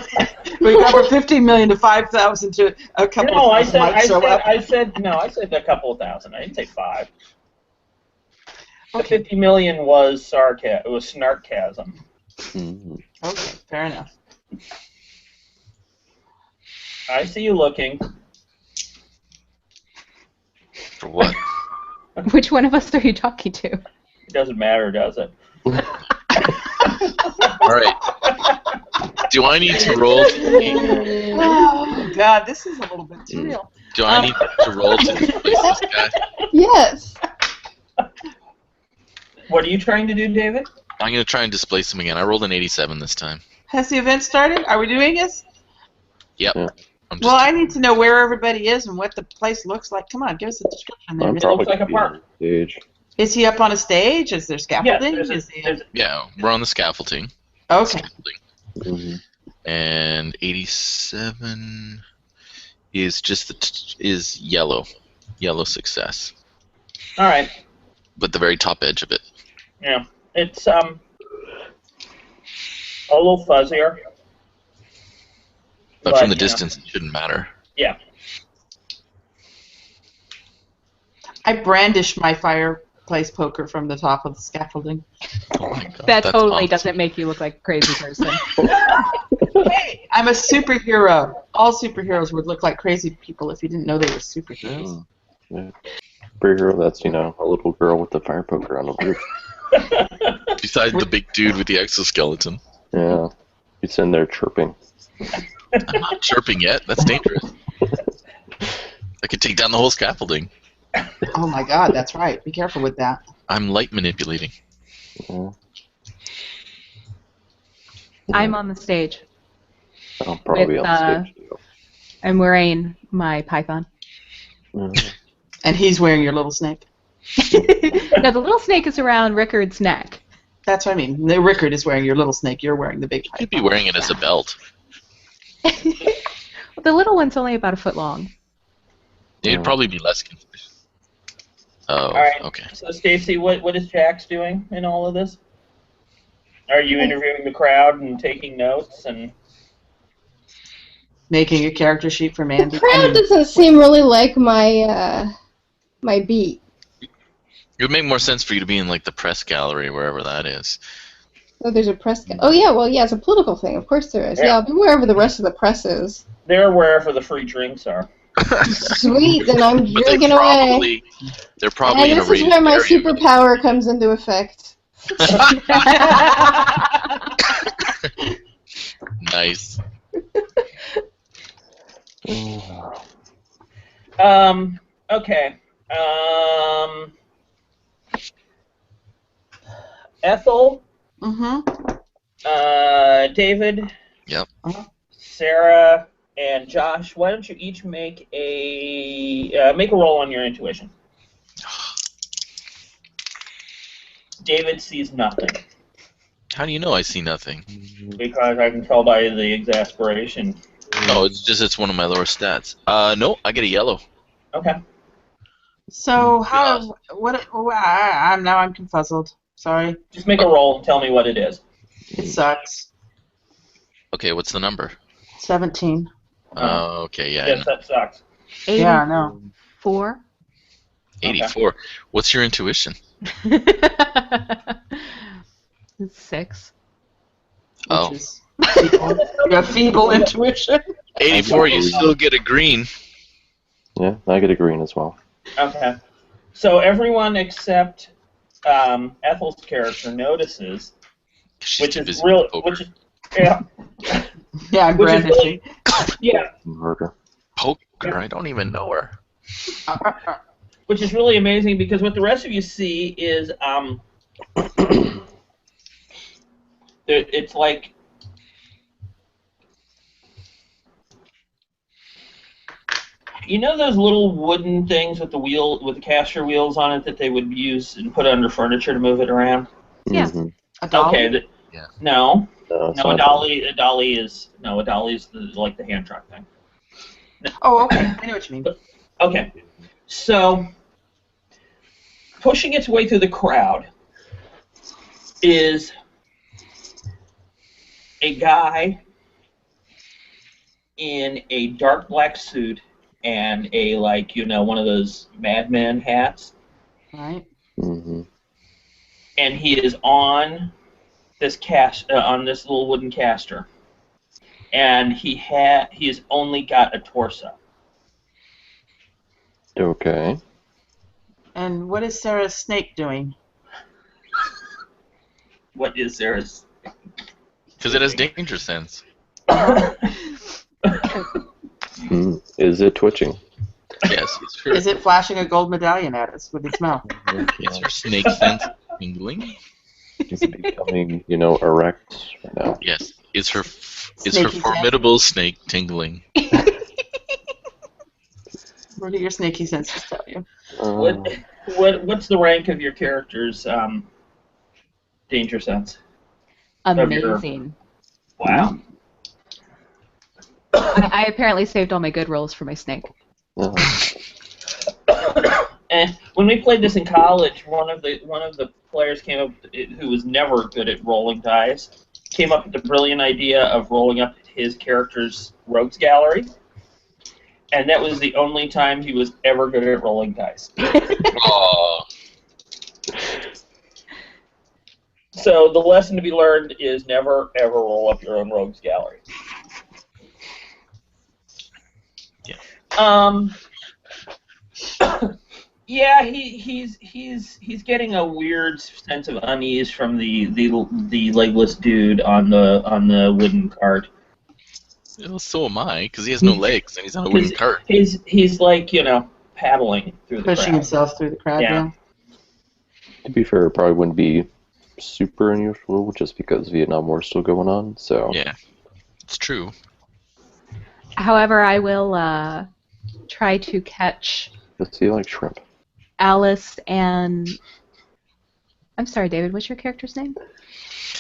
We got from 15 million to 5,000 to a couple No, of thousand might show up. I said a couple of thousand. I didn't say 5. The Okay. 50 million was sarcasm. It was snarkasm. Mhm. Okay, fair enough. I see you looking. For what? Which one of us are you talking to? It doesn't matter, does it? All right. Do I need to roll? Oh, God, this is a little bit too real. Do I need to roll to displace this guy? Yes. What are you trying to do, David? I'm gonna try and displace him again. I rolled an 87 this time. Has the event started? Are we doing this? Yep. Yeah. I'm just Well, I need to know where everybody is and what the place looks like. Come on, give us a description there. I'm Mr. probably looks like a gonna be on park. stage. Is he up on a stage? Is there scaffolding? Yes, Is he yeah. We're on the scaffolding. Okay. Mhm. And 87 is just is yellow success, All right. but the very top edge of it. Yeah. It's a little fuzzier. But from the you know, distance, it shouldn't matter. Yeah. I brandish my fireplace poker from the top of the scaffolding. Oh my god. That that's totally awesome. doesn't make you look like a crazy person. Hey, I'm a superhero. All superheroes would look like crazy people if you didn't know they were superheroes. Yeah. Superhero, that's, a little girl with the fire poker on the roof. Besides the big dude with the exoskeleton. Yeah. He's in there chirping. I'm not chirping yet. That's dangerous. I could take down the whole scaffolding. Oh my God, that's right. Be careful with that. I'm light manipulating. Yeah. I'm on the stage. I'll probably be with, on stage too. I'm wearing my python. Mhm. And he's wearing your little snake. No, the little snake is around Rickard's neck. That's what I mean. The Rickard is wearing your little snake. You're wearing the big You'd be python. wearing it as a belt. The little one's only about a foot long. It'd probably be less confusing. Oh, All right. okay. So, Stacy, what is Jax doing in all of this? Are you interviewing the crowd and taking notes and? Making a character sheet for Mandy. The crowd doesn't seem really like my my beat. It would make more sense for you to be in like the press gallery, wherever that is. Oh, there's a press. Oh yeah, well yeah, it's a political thing. Of course there is. Yeah. Yeah, I'll be wherever the rest of the press is. They're wherever the free drinks are. Sweet, then I'm But drinking away. they're probably And in a this is raised where my area. superpower comes into effect. Nice. Okay. Ethel, Mm-hmm. David. Yep. Sarah and Josh. Why don't you each make a roll on your intuition? David sees nothing How do you know I see nothing? because I can tell by the exasperation. Oh, it's one of my lower stats. No, I get a yellow. Okay. So how? What? I'm confuzzled. Sorry, Just make a roll and tell me what it is. it sucks. Okay, what's the number? 17. Okay, yeah, Yes, that sucks. 84. Yeah, I know. 84. What's your intuition? 6. Oh. Which is feeble. You have feeble intuition. 84, you still get a green. Yeah, I get a green as well. Okay. So everyone except Ethel's character notices, She's which too is busy real, with poker. which is yeah, Yeah, I'm Which is brandishing. yeah, Murder. Poker? I don't even know her. which is really amazing because what the rest of you see is it's like You know those little wooden things with the caster wheels on it that they would use and put under furniture to move it around? Yeah. Mhm. A dolly? Okay. Yeah. No. No, it's No, a not dolly is like the hand truck thing. Oh, okay. I know what you mean. Okay. So, pushing its way through the crowd is a guy in a dark black suit and a one of those madman hats, Right. Mhm. and he is on this on this little wooden caster, and he has only got a torso. Okay. And what is Sarah's snake doing? What is there? Because it has danger sense. Is it twitching? Yes, Is it flashing a gold medallion at us with its mouth? is her snake sense tingling? Is it becoming, erect right now? Yes. Is her Snaky formidable snake tingling? What do your snaky senses tell you? What's the rank of your character's danger sense? Amazing. Wow. I apparently saved all my good rolls for my snake. And when we played this in college, one of the players came up who was never good at rolling dice, came up with the brilliant idea of rolling up his character's rogues gallery, and that was the only time he was ever good at rolling dice. Oh. So the lesson to be learned is never ever roll up your own rogues gallery. Yeah. Yeah, he's getting a weird sense of unease from the legless dude on the wooden cart. Well, so am I, because he has no legs and he's on a wooden cart. He's like paddling through the Pushing crowd. himself through the crowd. Yeah. To be fair, it probably wouldn't be super unusual just because Vietnam War is still going on, so... Yeah, it's true. However, I will try to catch Does he like shrimp? Alice and... I'm sorry, David, what's your character's name?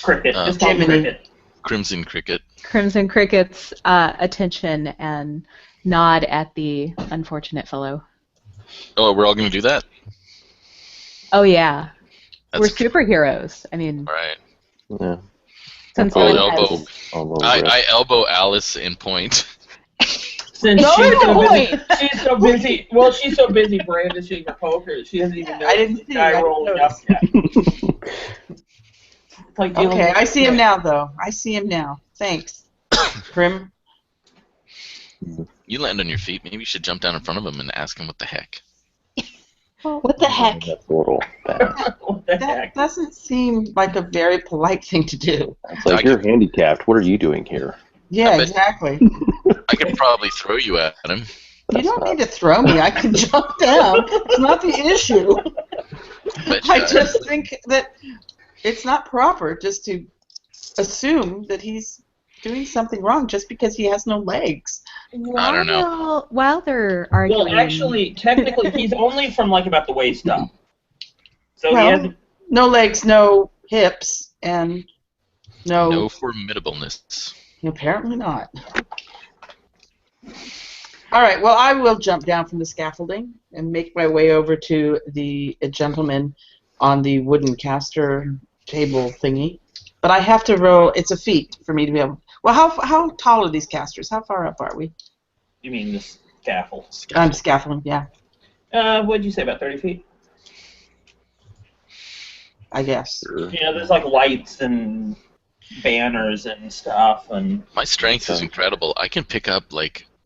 Cricket. Just call him Jiminy. Cricket. Crimson Cricket. Crimson Cricket's attention and nod at the unfortunate fellow. Oh, we're all going to do that? Oh, yeah. That's We're superheroes. I mean, right. Yeah. since I'll Ellen elbow. has... I elbow Alice in point. Since No, she's so no, busy, she's so busy. Well, she's so busy brandishing her poker, she doesn't even know I didn't the see, guy I didn't rolling up notice. yet. It's like dealing Okay, with- I see him now, though. I see him now. Thanks. Grim. You land on your feet. Maybe you should jump down in front of him and ask him what the heck. What the heck? That's a little bad. What the That heck? doesn't seem like a very polite thing to do. It's like, you're handicapped. What are you doing here? Yeah, I bet- exactly. I could probably throw you at him. You That's don't not- need to throw me. I can jump down. It's not the issue. But I just think that it's not proper just to assume that he's doing something wrong just because he has no legs. I don't know. While they're arguing... Well, actually, technically, he's only from about the waist up. So Well, he has. No legs, no hips, and No formidableness. apparently not. All right, well, I will jump down from the scaffolding and make my way over to the gentleman on the wooden caster table thingy. But I have to roll. It's a feat for me to be able. Well, how tall are these casters? How far up are we? You mean the scaffold? Scaffolding, yeah, What'd you say, about 30 feet? I guess. There's lights and banners and stuff, and My strength is incredible. I can pick up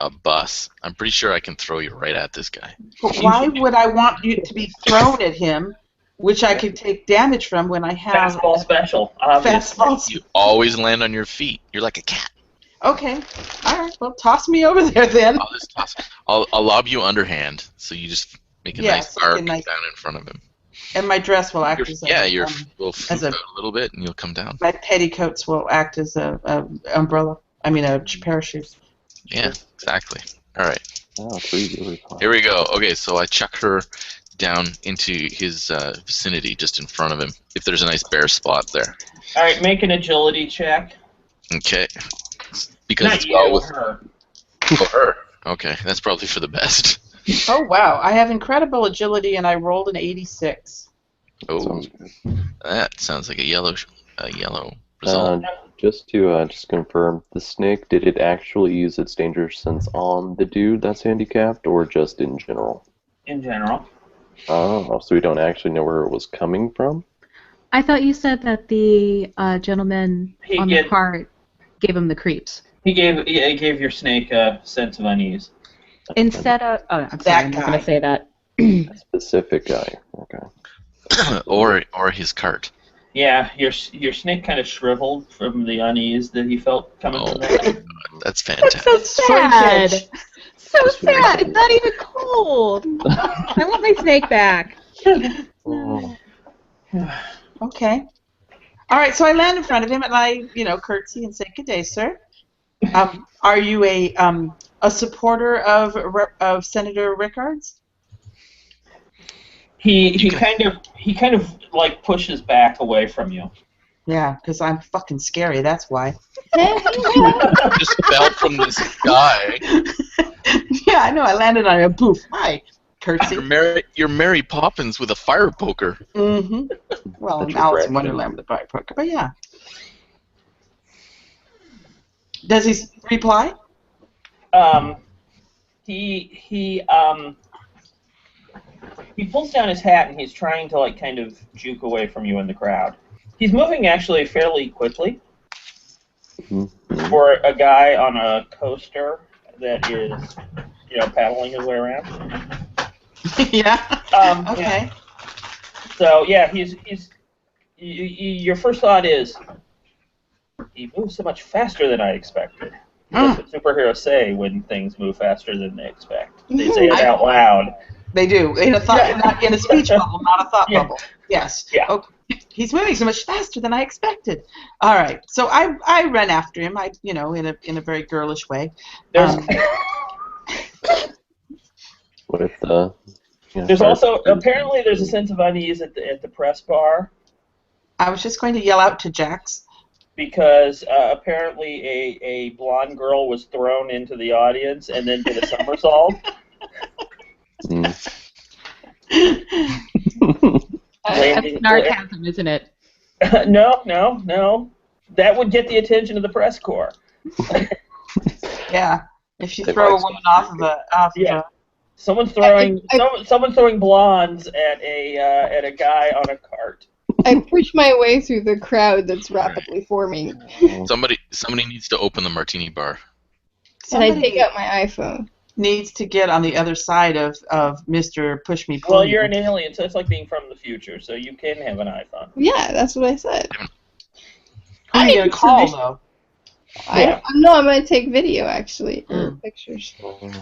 a bus. I'm pretty sure I can throw you right at this guy. But why would I want you to be thrown at him, which I could take damage from when I have fastball special. Obviously. fastballs? You always land on your feet. You're like a cat. Okay, all right. Well, toss me over there then. I'll just toss. I'll lob you underhand, so you just make a Yes, nice arc make a nice- down in front of him. And my dress will act as We'll flip a- out a little bit, and you'll come down. my petticoats will act as a umbrella. I mean, a pair of shoes. Yeah, exactly. All right. Oh, 3 really fun. Here we go. Okay, so I chuck her down into his vicinity, just in front of him. If there's a nice bare spot there. All right, make an agility check. Okay. Because Not it's you, well with her. her. Okay, that's probably for the best. Oh wow, I have incredible agility and I rolled an 86. Oh, Sounds good. that sounds like a yellow result. Just to confirm, the snake, did it actually use its danger sense on the dude that's handicapped, or just in general? In general. Oh, so we don't actually know where it was coming from? I thought you said that the gentleman He on did. the cart gave him the creeps. He gave your snake a sense of unease. Instead of... Oh, I'm sorry, That I'm not guy. going to say that. A specific guy. Okay. or his cart. Yeah, your snake kind of shriveled from the unease that he felt coming Oh from my there. god, that's fantastic. So sad. Shrinkage. So sad. It's not even cold. I want my snake back. Oh, Okay. All right, so I land in front of him and I, curtsy and say, "Good day, sir. Are you a supporter of Senator Rickards?" He kind of like pushes back away from you. Yeah, because I'm fucking scary. That's why. Just fell from the sky. Yeah, I know. I landed on a poof. Hi, curtsy. You're Mary Poppins with a fire poker. Mm-hmm. Well, That's I'm your Alice in brand. Wonderland with a fire poker, but yeah. Does he reply? He pulls down his hat and he's trying to like kind of juke away from you in the crowd. He's moving actually fairly quickly mhm. for a guy on a coaster that is, paddling his way around. Yeah. Yeah. Okay. So yeah, your first thought is, he moves so much faster than I expected. That's what superheroes say when things move faster than they expect. They say it out loud. They do in a thought, not in a speech bubble, not a thought Yeah. bubble. Yes. Yeah. Okay. He's moving so much faster than I expected. All right. So I run after him. In a very girlish way. There's With the... there's also apparently there's a sense of unease at the press bar I was just going to yell out to Jax. because apparently a blonde girl was thrown into the audience and then did a somersault. Mm. That's sarcasm, isn't it? No. That would get the attention of the press corps. Yeah. If you They throw a might woman off of Yeah. a Someone's throwing I- someone's throwing blondes at a guy on a cart. I push my way through the crowd that's rapidly forming, Somebody needs to open the martini bar. and I somebody take out my iPhone. needs to get on the other side of Mr. Push Me Pull Well, Me. you're an alien, so it's like being from the future, so you can have an iPhone. Yeah, that's what I said. Who are you going to call, though? Yeah. No, I'm gonna take video actually, or pictures. I'm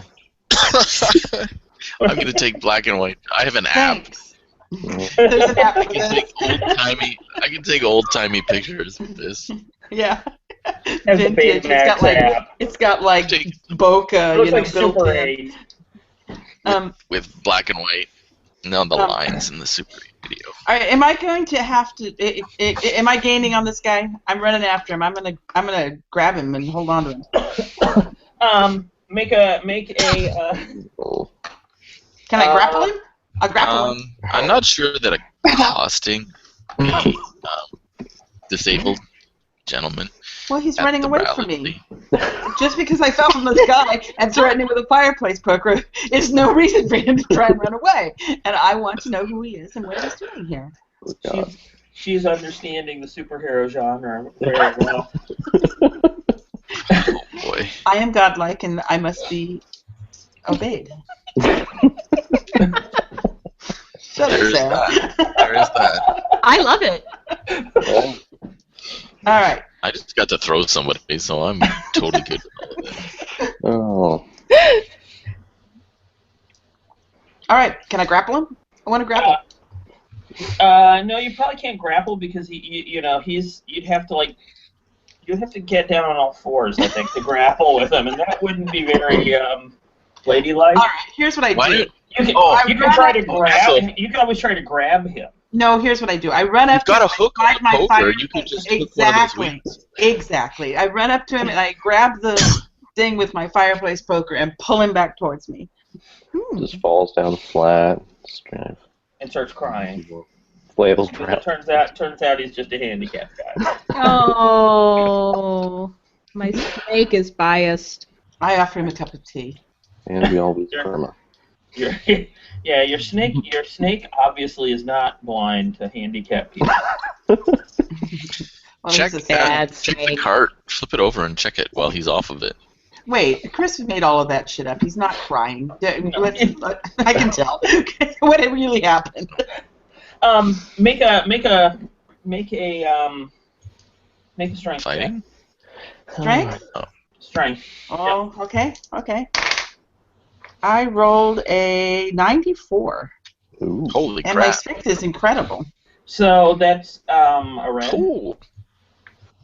gonna take black and white. I have an app. Thanks. There's an app I for can this. take old timey pictures with this. Yeah. Has the Vintage. Baymax app. It's got like Take- bokeh, It looks like built Super in. 8. With black and white. No, the lines in the Super 8 video. All right, am I going to have to? Am I gaining on this guy? I'm running after him. I'm gonna grab him and hold on to him. Make a. Oh. Can I grapple him? I'll grapple him. I'm not sure that accosting a disabled gentleman Well, he's at running the away rally. from me. Just because I fell from the sky and threatened him with a fireplace poker is no reason for him to try and run away. And I want to know who he is and what he's doing here. Oh, God. She's understanding the superhero genre very well. Oh boy. I am godlike and I must be obeyed. Shut up, There's Sarah. that. There is that. I love it. Well, All right. I just got to throw somebody, so I'm totally good with all of that. oh. All right. Can I grapple him? I want to grapple. No, you probably can't grapple because you'd have to get down on all fours, I think, to grapple with him, and that wouldn't be very ladylike. All right, here's what I Why do. don't You can, Oh, you can try to grab. so- You can always try to grab him. No, here's what I do. I run up You've got to a hook him, on my a poker. fire You could plate. just hook one of those wings. Exactly. I run up to him and I grab the thing with my fireplace poker and pull him back towards me. Just falls down flat. Just kind of And starts crying. flails Because around. it turns out he's just a handicapped guy. Oh, my snake is biased. I offer him a cup of tea. And we all lose Sure. karma. Yeah, your snake obviously is not blind to handicapped people. Well, Check he's a bad sad- Check the snake. cart. Flip it over and check it while he's off of it. Wait, Chris made all of that shit up. He's not crying. I can tell. What really happened? Make a strength check. Fighting? Strength? Strength. Oh, okay. I rolled a 94, Ooh. Holy and my crap. strength is incredible. So that's a red. Cool.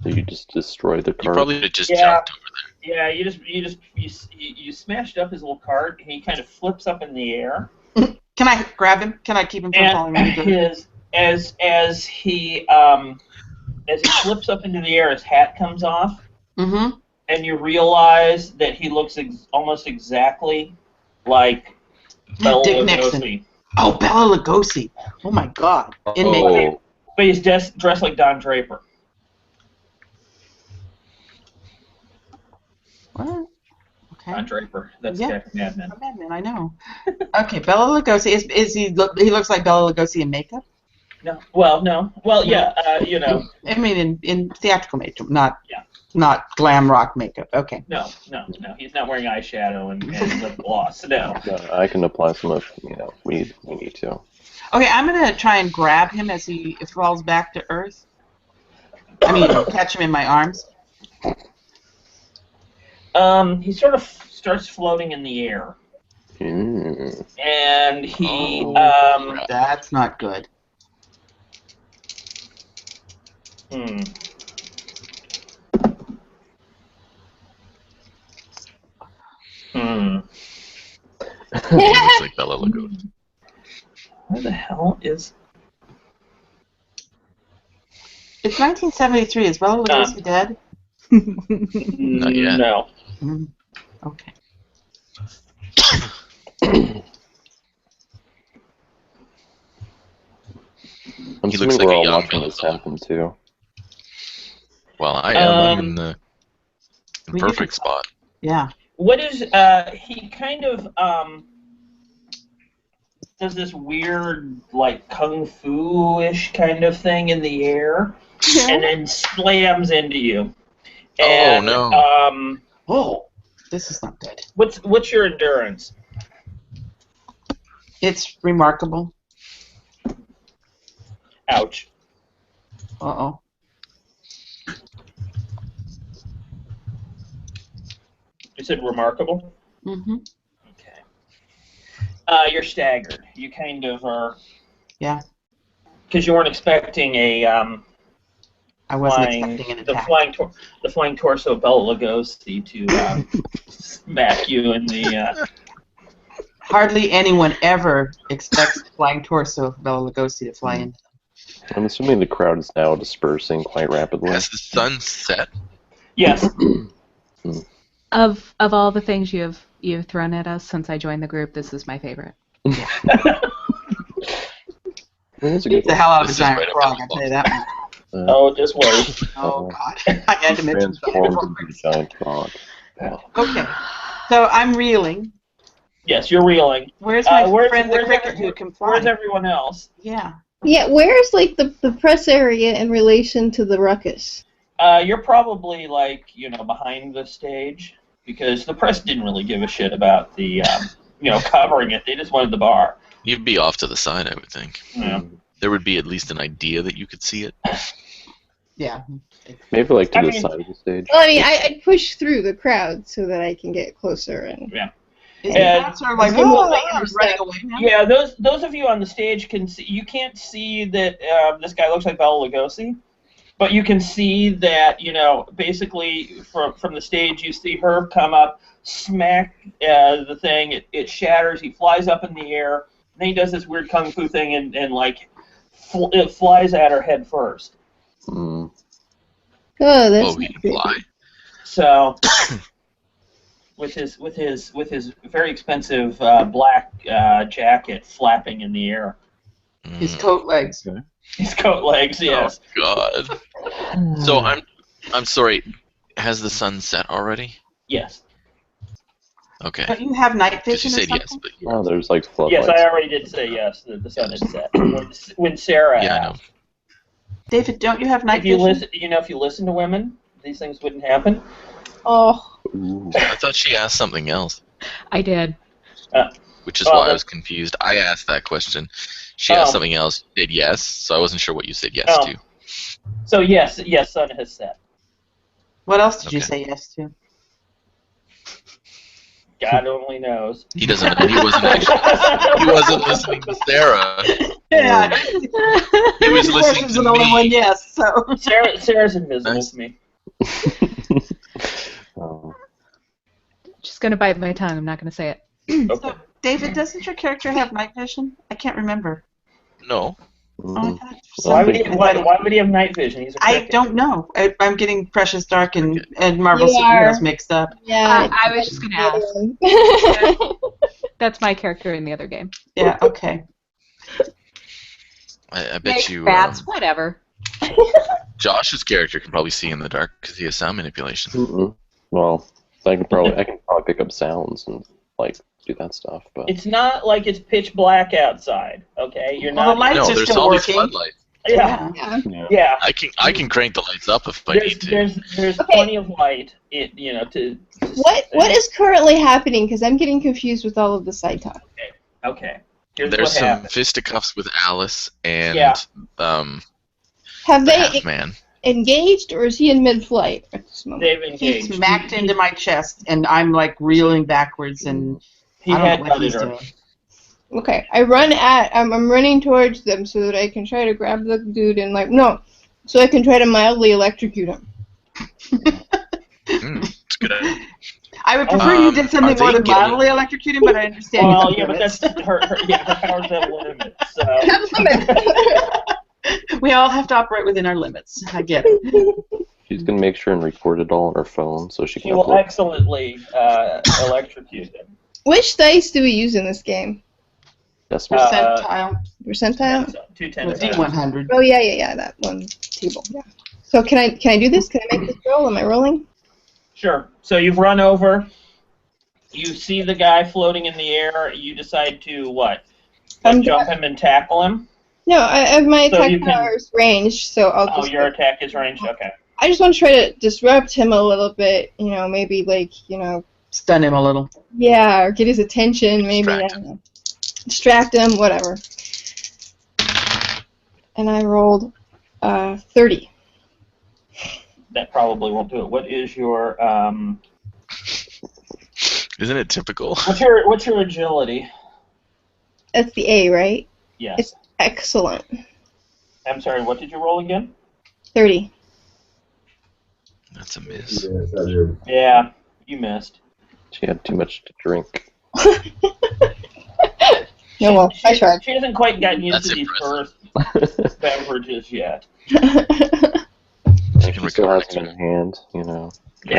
So you just destroy the You card. probably just Yeah. jumped over Yeah, you smashed up his little cart, and he kind of flips up in the air. Can I grab him? Can I keep him from falling And really good? as he flips up into the air, his hat comes off, Mm-hmm. and you realize that he looks almost exactly like Bela Dick Nixon. Lugosi. Oh, Bela Lugosi. Oh, my God. In makeup. Oh, But he's dressed like Don Draper. What? Okay. Don Draper. That's Yeah. the guy from Mad Men. Oh, Madman, I know. Okay, Bela Lugosi. Is he? He looks like Bela Lugosi in makeup. No. Well, no. Well, yeah. I mean, in theatrical makeup, not Yeah. not glam rock makeup. Okay. No. He's not wearing eyeshadow and lip gloss. No. I can apply some of, we need to. Okay, I'm gonna try and grab him as he falls back to earth. I mean, catch him in my arms. He sort of starts floating in the air, Mm. and he Oh, that's not good. Hmm. He looks like Bela Lugosi. Where the hell is? It's 1973. Is Bela Lugosi dead? Not yet. No. Mm, okay. I'm He assuming looks like we're a all young watching this Bela. happen too. Well, I am. I'm in the Well, you perfect can- spot. Yeah. What is he kind of does this weird like kung fu-ish kind of thing in the air, and then slams into you. And, no. Oh, this is not good. What's your endurance? It's remarkable. Ouch. Uh-oh. You said remarkable? Mm-hmm. Okay. You're staggered. You kind of are. Yeah. Because you weren't expecting a I wasn't expecting an the attack. flying torso of Bela Lugosi to smack you in the. Hardly anyone ever expects the flying torso of Bela Lugosi to fly in. I'm assuming the crowd is now dispersing quite rapidly. Has the sun set? Yes. Of all the things you've thrown at us since I joined the group, this is my favorite. It's a Beat good the hell out of a This is giant right up frog, my I tell you that much. Oh, just wait. Oh, God. I had to mention transformed that. into a giant frog. Okay. So I'm reeling. Yes, you're reeling. Where's my friend the where's cricket who can fly? Where's everyone else? Yeah. Yeah, where's like the press area in relation to the ruckus? You're probably behind the stage because the press didn't really give a shit about the covering it. They just wanted the bar. You'd be off to the side, I would think. Yeah. There would be at least an idea that you could see it. Yeah. Maybe like to I the mean- side of the stage. Well, I mean, I'd push through the crowd so that I can get closer and. Is And- that sort of like, Presumably oh, you're running away now? Yeah, those of you on the stage can see. You can't see that this guy looks like Bela Lugosi, But you can see that, basically from the stage, you see her come up, smack the thing, it shatters, he flies up in the air, and then he does this weird kung fu thing and it flies at her head first. Oh, that's He can fly. So, with his very expensive black jacket flapping in the air. His coat legs. His coat legs, yes. Oh God. So I'm sorry. Has the sun set already? Yes. Okay. Don't you have night Because vision you or said something? yes, but Oh, there's like floodlights. Yes, I already did say yes. The sun is set. When Sarah yeah, I asked. know. David, don't you have night If you vision? listen, if you listen to women, these things wouldn't happen. Oh, Ooh. I thought she asked something else, I did. which is why I that- was confused. I asked that question. She asked something else. You said yes, so I wasn't sure what you said yes Oh. to. So yes, sun has set. What else did you Okay. say yes to? God only knows. He doesn't. He wasn't actually. He wasn't listening to Sarah. Yeah. He was Your listening question's to the only one me. yes, so. Sarah's invisible Nice. to me. Oh. Just gonna bite my tongue. I'm not gonna say it. Okay. So, David, doesn't your character have night vision? I can't remember. No. Oh, I Mm. thought for Why some would he? reason- Why would he have night vision? He's a I cricket. don't know. I'm getting Precious Dark and Marvel You are. Superheroes mixed up. yeah. I was just gonna ask. ask. That's my character in the other game. Yeah, okay. I bet Makes you. bats, whatever. Josh's character can probably see in the dark because he has sound manipulation. Mm-mm. Well, I can probably pick up sounds and like do that stuff, but It's not like it's pitch black outside. Okay, you're Well, the not. lights No, are there's still always working. floodlights. Yeah, Yeah. yeah. I can crank the lights up if I need to. There's Okay. plenty of light. To What is currently happening? Because I'm getting confused with all of the side talk. Okay. Here's There's what some happened. fisticuffs with Alice and Yeah. Have the they Half Man. engaged, or is he in mid-flight at this moment? They've He engaged. smacked into my chest, and I'm like reeling backwards, and He I don't had know what he's her. doing. Okay, I'm running towards them so that I can try to grab the dude and so I can try to mildly electrocute him. It's good. I would prefer you did something are more they than getting- mildly electrocuting, but I understand. Well, you yeah, have but limits. that's her powers have limits. So. We all have to operate within our limits. I get it. she's gonna make sure and record it all on her phone so she She can will upload. excellently electrocute him. Which dice do we use in this game? Yes, Percentile Percentile? 210 with D100. Oh yeah, that one table. Yeah. So can I do this? Can I make this roll? Am I rolling? Sure. So you've run over. You see the guy floating in the air. You decide to what? Jump him and tackle him. No, I have my So attack you can- power is ranged, so I'll Oh, just. your attack is ranged. Okay. I just want to try to disrupt him a little bit. Maybe Stun him a little. yeah, or get his attention. Maybe Distract I don't know. Distract him, whatever. And I rolled 30. That probably won't do it. What is your Isn't it typical? what's your agility? That's the A, right? Yes. It's excellent. I'm sorry. What did you roll again? 30. That's a miss. Yeah, you missed. she had too much to drink. No, well, I tried. She hasn't quite gotten used That's to these impressive. first beverages yet. You can She still record has it. them in hand, trying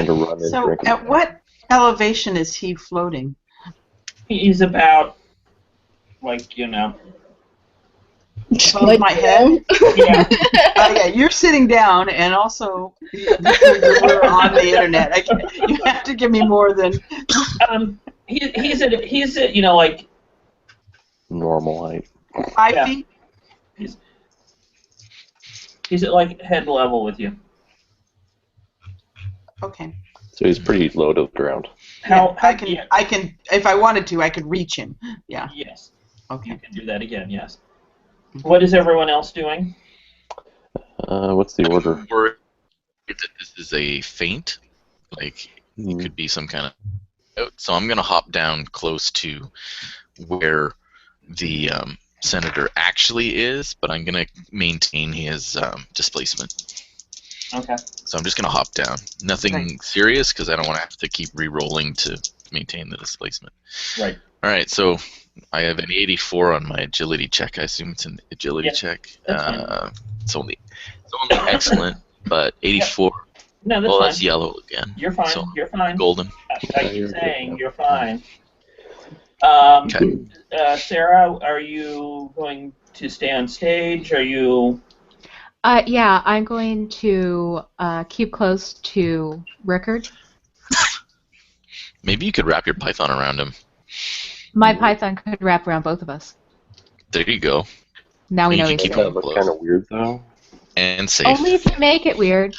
to run and So, drink. at what elevation is he floating? He's about, Above Like, my head? yeah. Oh yeah, you're sitting down, and also we're on the internet. You have to give me more than. He's at like Normal height. 5 Yeah. feet. he's at like head level with you. Okay. So he's pretty low to the ground. How I can. yeah, I can. If I wanted to, I could reach him. Yeah. yes, Okay. you can do that again. Yes. What is everyone else doing? What's the order? Worried that this is a feint, like it Hmm. could be some kind of. So I'm gonna hop down close to where the senator actually is, but I'm gonna maintain his displacement. Okay. So I'm just going to hop down. Nothing Right. serious because I don't want to have to keep re-rolling to maintain the displacement. Right. All right, so I have an 84 on my agility check. I assume it's an agility Yeah, check. that's fine. It's only excellent, but 84. No, that's Well, fine. that's yellow again. You're fine. So You're fine. golden. I Yeah, keep you're good saying now. you're fine. Okay. Sarah, are you going to stay on stage? Are you? Yeah, I'm going to keep close to Rickard. Maybe you could wrap your python around him. My python could wrap around both of us. There you go. Now we You know can he's keep safe. him That look close kind of weird though. and safe. Only if you make it weird.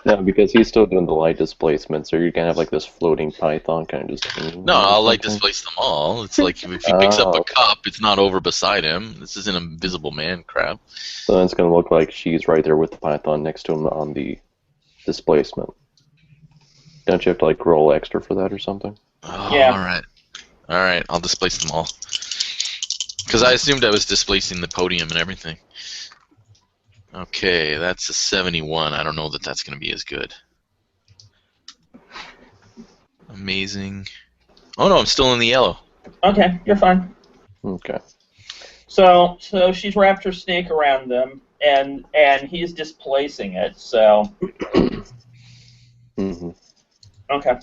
No, because he's still doing the light displacement, so you're gonna have like this floating python kind of just hanging. No, or I'll like something. displace them all. It's like if he picks up Oh, a okay. cup, it's not over beside him. This isn't Invisible Man crap. So then it's gonna look like she's right there with the python next to him on the displacement. Don't you have to like roll extra for that or something? Oh, Yeah. All right. I'll displace them all. Because I assumed I was displacing the podium and everything. Okay, that's a 71. I don't know that that's going to be as good. Amazing. Oh no, I'm still in the yellow. Okay, you're fine. Okay. So she's wrapped her snake around them, and he's displacing it. So Mm-hmm. okay.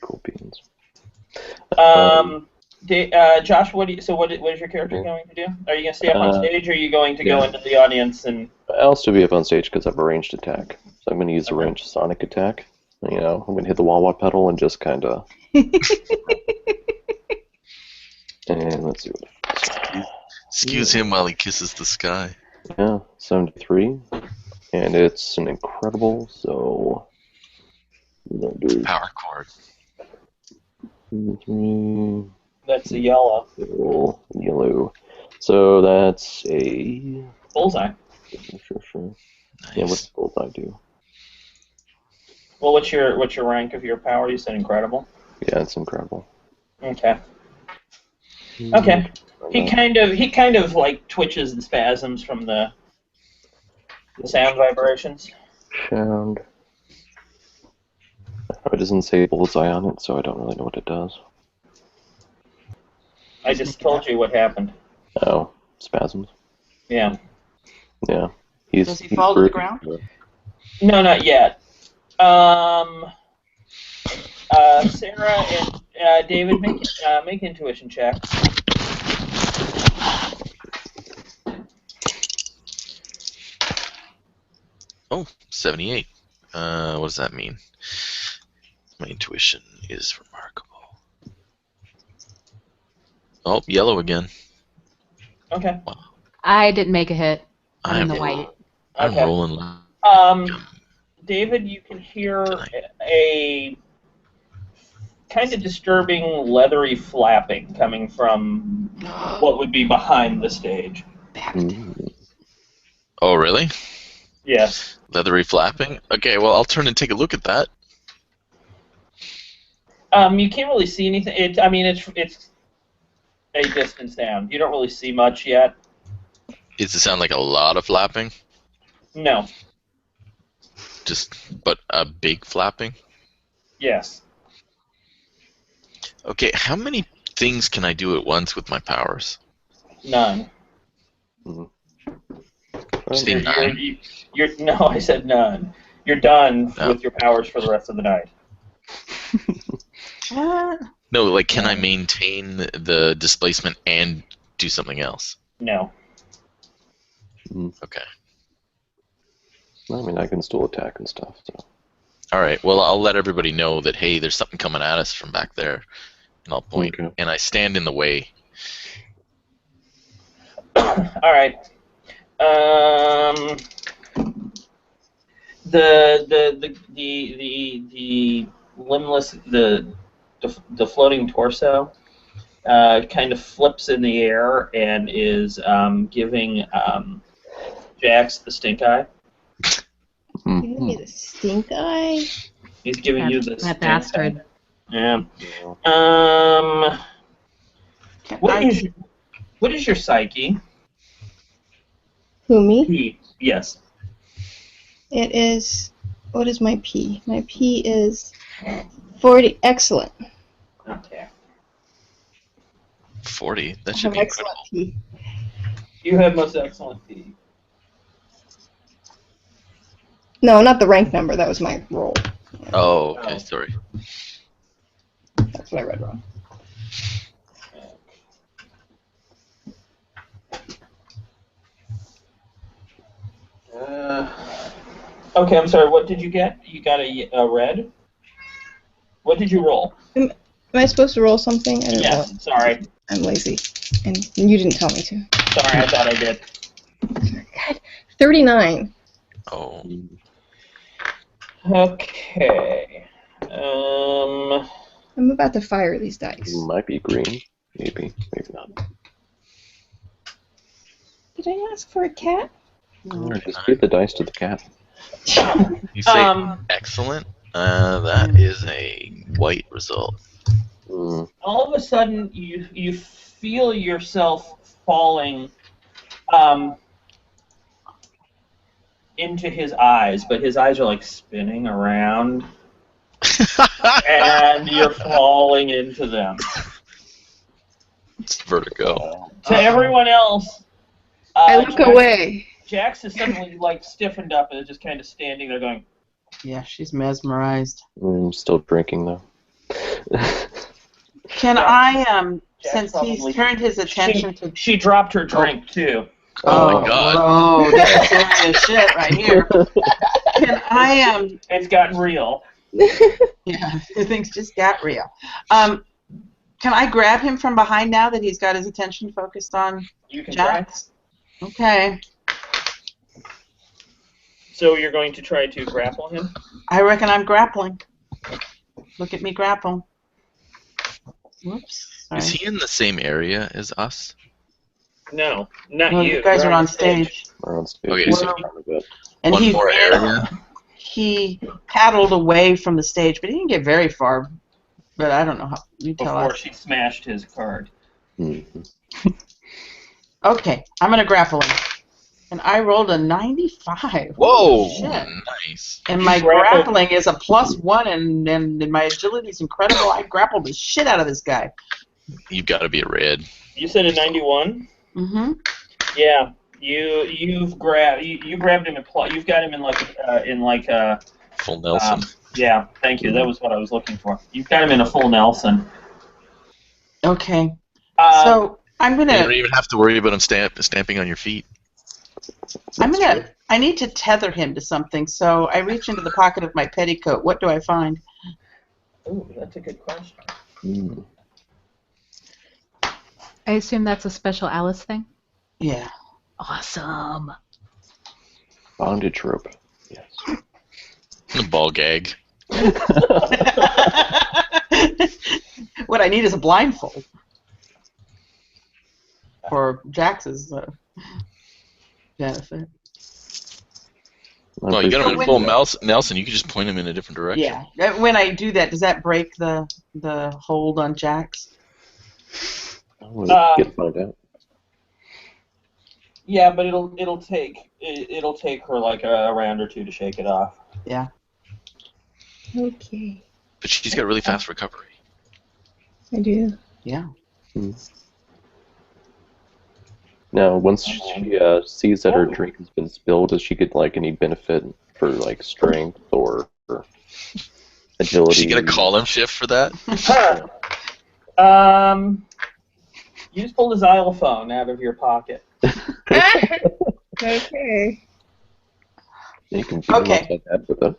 Cool beans. Josh, what is your character going to do? Are you going to stay up on stage, or are you going to go yeah. into the audience and? I'll still be up on stage because I have a ranged attack. So I'm going to use a ranged sonic attack. You know, I'm going to hit the wah-wah pedal and just kind of... And let's see what it is. Excuse him while he kisses the sky. Yeah, 73. And it's an incredible, so... we're gonna do Power chord. 3, That's the yellow. yellow. So that's a... Bullseye. Sure. Nice. Yeah, what's bullseye do? Well, what's your rank of your power? You said incredible. Yeah, it's incredible. Okay. Okay. He kind of like twitches and spasms from the sound vibrations. Sound. It doesn't say bullseye on it, so I don't really know what it does. I just told you what happened. Oh, spasms. Yeah. Yeah. Does he fall to the ground? No, not yet. Sarah and David, make intuition checks. Oh, 78. What does that mean? My intuition is remarkable. Oh, yellow again. Okay. I didn't make a hit. I'm in the I'm white. Okay. rolling loud. David, you can hear a kind of disturbing leathery flapping coming from what would be behind the stage. Oh, really? Yes. Leathery flapping? Okay, well, I'll turn and take a look at that. You can't really see anything. It's a distance down. You don't really see much yet. Does it sound like a lot of flapping? No. But a big flapping? Yes. Okay, how many things can I do at once with my powers? None. Say nine? No, I said none. You're done with your powers for the rest of the night. No, like, can I maintain the displacement and do something else? No. Okay. I mean, I can still attack and stuff, so... Alright, well, I'll let everybody know that, hey, there's something coming at us from back there. And I'll point. Okay. And I stand in the way. Alright. The limbless, the floating torso kind of flips in the air and is giving Jax the stink eye. Give me the stink eye. He's giving you the That stink bastard. eye. Yeah. What is your psyche? Who, me? P. Yes. It is. What is my P? My P is 40. Excellent. Okay. 40. That I should have be excellent incredible. P. You have most excellent P. No, not the rank number. That was my roll. Oh, okay. Oh. Sorry. That's what I read wrong. Okay, I'm sorry. What did you get? You got a red? What did you roll? Am I supposed to roll something? I don't know. Yes. Sorry. I'm lazy. And you didn't tell me to. Sorry, I thought I did. God. 39. Oh. Okay. I'm about to fire these dice. Might be green. Maybe. Maybe not. Did I ask for a cat? Or just give the dice to the cat. You say excellent? That is a white result. All of a sudden, you feel yourself falling into his eyes, but his eyes are like spinning around, and you're falling into them. It's vertigo. To everyone else, I look away. Jax is suddenly like stiffened up and is just kind of standing there going, Yeah, she's mesmerized. I'm still drinking though. Can I, since probably- he's turned his attention to... she dropped her drink too. Oh my god. Oh, that's serious shit right here. Can I, It's gotten real. yeah, things just got real. Can I grab him from behind now that he's got his attention focused on You can try. Jax? Okay. So you're going to try to grapple him? I reckon I'm grappling. Look at me grapple. Whoops. Sorry. Is he in the same area as us? No, not No, you. you guys You're are on the stage. We're on stage. Okay, so And one he more ran- area. He paddled away from the stage, but he didn't get very far. But I don't know how. You tell Before us. she smashed his card. Okay, I'm gonna grapple him, and I rolled a 95. Whoa! Shit. Nice. And my grappled- grappling is a +1, and my agility is incredible. I grappled the shit out of this guy. You've got to be a red. You said a 91? Mm-hmm. Yeah. You grabbed him you've got him in like Full Nelson. yeah, thank you. That was what I was looking for. You've got him in a full Nelson. Okay. So I'm You gonna. don't even have to worry about him stamping on your feet. I need to tether him to something. So I reach into the pocket of my petticoat. What do I find? ooh, that's a good question. I assume that's a special Alice thing? Yeah. Awesome. Bondage rope. Yes. The ball gag. What I need is a blindfold. For Jax's benefit. Well, you got him in when- full Nelson. You can just point him in a different direction. Yeah. When I do that, does that break the hold on Jax? We'll get to find out. Yeah, but it'll take her like a round or two to shake it off. Yeah. Okay. But she's got really fast recovery. I do. Yeah. Now, once she sees that her drink has been spilled, does she get like any benefit for like strength or agility? Is she gonna call him shift for that? You just pulled a xylophone out of your pocket. Okay. You can beat him Okay. upside the head with it.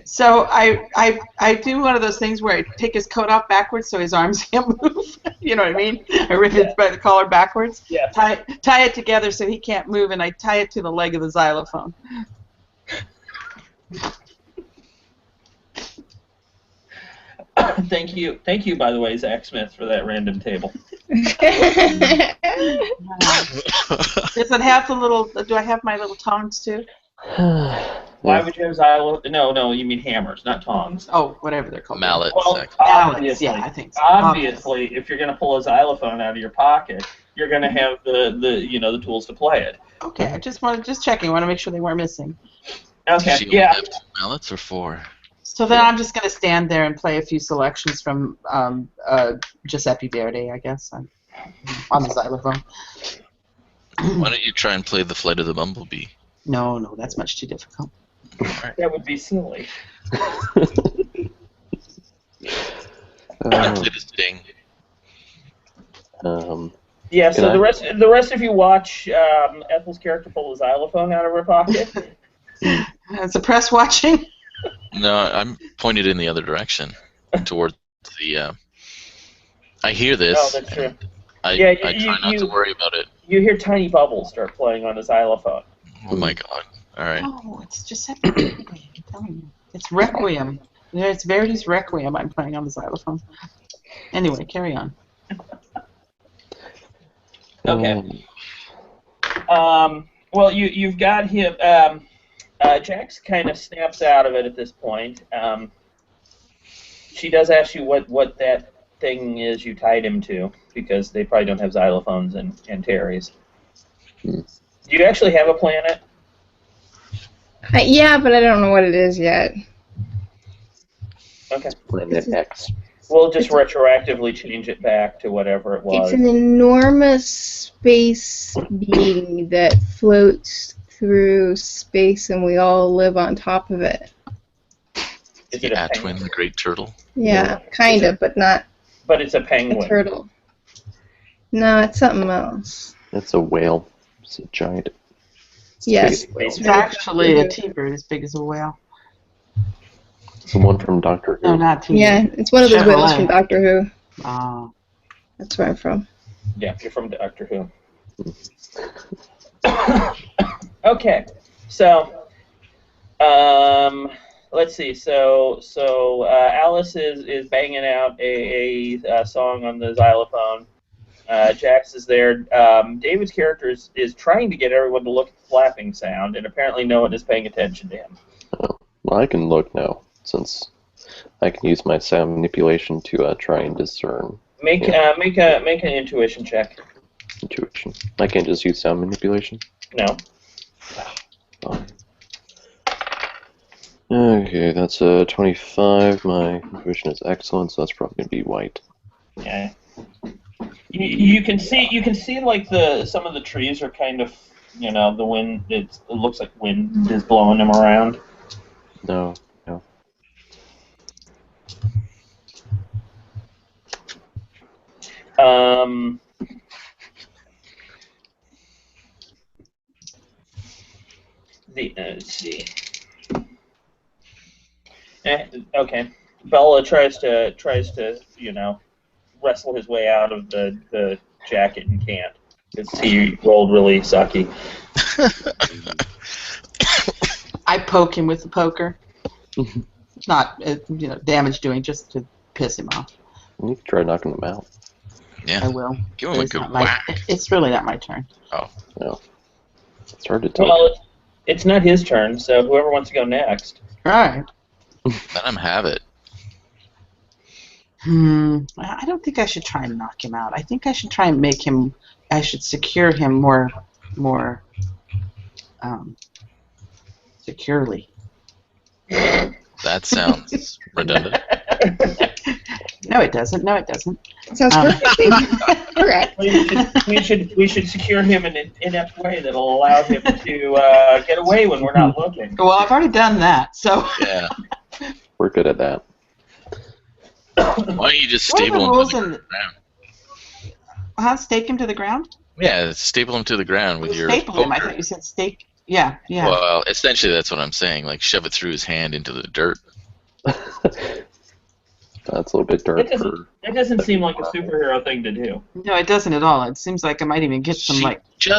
So I do one of those things where I take his coat off backwards so his arms can't move. You know what I mean? I rip it by the collar backwards. Yeah. Tie it together so he can't move, and I tie it to the leg of the xylophone. Thank you, by the way, Zach Smith, for that random table. Does it have the little? Do I have my little tongs too? Why would you have xylophone? No, you mean hammers, not tongs. Oh, whatever they're called. Mallet. Well, Zach. Mallets, obviously, yeah, I think so. obviously, if you're going to pull a xylophone out of your pocket, you're going to have the tools to play it. Okay, I just checking. I want to make sure they weren't missing. Okay. Does she only have 2 mallets or 4? So then I'm just going to stand there and play a few selections from Giuseppe Verdi, I guess, on the xylophone. Why don't you try and play The Flight of the Bumblebee? No, that's much too difficult. That would be silly. I play the Sting. Yeah. So the rest of you watch Ethel's character pull the xylophone out of her pocket. It's a press watching. No, I'm pointed in the other direction, towards the. I hear this. Oh, that's true. I try not to worry about it. You hear tiny bubbles start playing on the xylophone. Oh my God! All right. Oh, it's Giuseppe Verdi. I'm telling you, it's Requiem. It's Verdi's Requiem. I'm playing on the xylophone. Anyway, carry on. Okay. Well, you've got him. Jax kind of snaps out of it at this point. She does ask you what that thing is you tied him to, because they probably don't have xylophones and terries. Do you actually have a planet? Yeah, but I don't know what it is yet. Okay. Planet X. We'll just retroactively change it back to whatever it was. It's an enormous space being that floats through space, and we all live on top of it. Is The it a Atwin, penguin? the great turtle. Yeah, kind of, but not But it's a a penguin. turtle. No, it's something else. It's a whale. It's a giant. Yes. Space It's actually a T-bird as big as a whale. It's the one from Doctor Who. No, not T-bird. Yeah, it's one of those whales Chevrolet. from Doctor Who. Oh. That's where I'm from. Yeah, you're from Doctor Who. Okay, so let's see. So Alice is banging out a song on the xylophone. Jax is there. David's character is trying to get everyone to look at the flapping sound, and apparently no one is paying attention to him. Well, I can look now, since I can use my sound manipulation to try and discern Make an intuition check. intuition. I can't just use sound manipulation. No. Oh. Okay, that's a 25. My intuition is excellent, so that's probably gonna be white. Yeah. You can see like some of the trees are kind of, the wind. It looks like wind is blowing them around. No. Let's see. Okay. Bella tries to wrestle his way out of the jacket and can't. Because he rolled really sucky. I poke him with the poker. Not, damage doing, just to piss him off. You can try knocking them out. Yeah. I will. Give him a good not my- whack. It's really not my turn. Oh. No. It's hard to tell. Well, it's not his turn, so whoever wants to go next. All right. Let him have it. I don't think I should try and knock him out. I think I should try and make him. I should secure him more securely. That sounds redundant. No, it doesn't. No, it doesn't. Sounds perfectly correct. We should secure him in an inept way that'll allow him to get away when we're not looking. Well, I've already done that, so. Yeah. We're good at that. Why don't you just What are the staple him rules to the in- ground? Stake him to the ground? Yeah, staple him to the ground with your Staple him. I poker. thought you said stake. Yeah. Well, essentially that's what I'm saying. Like shove it through his hand into the dirt. That's a little bit dark That doesn't seem like a superhero thing to do. No, it doesn't at all. It seems like I might even get some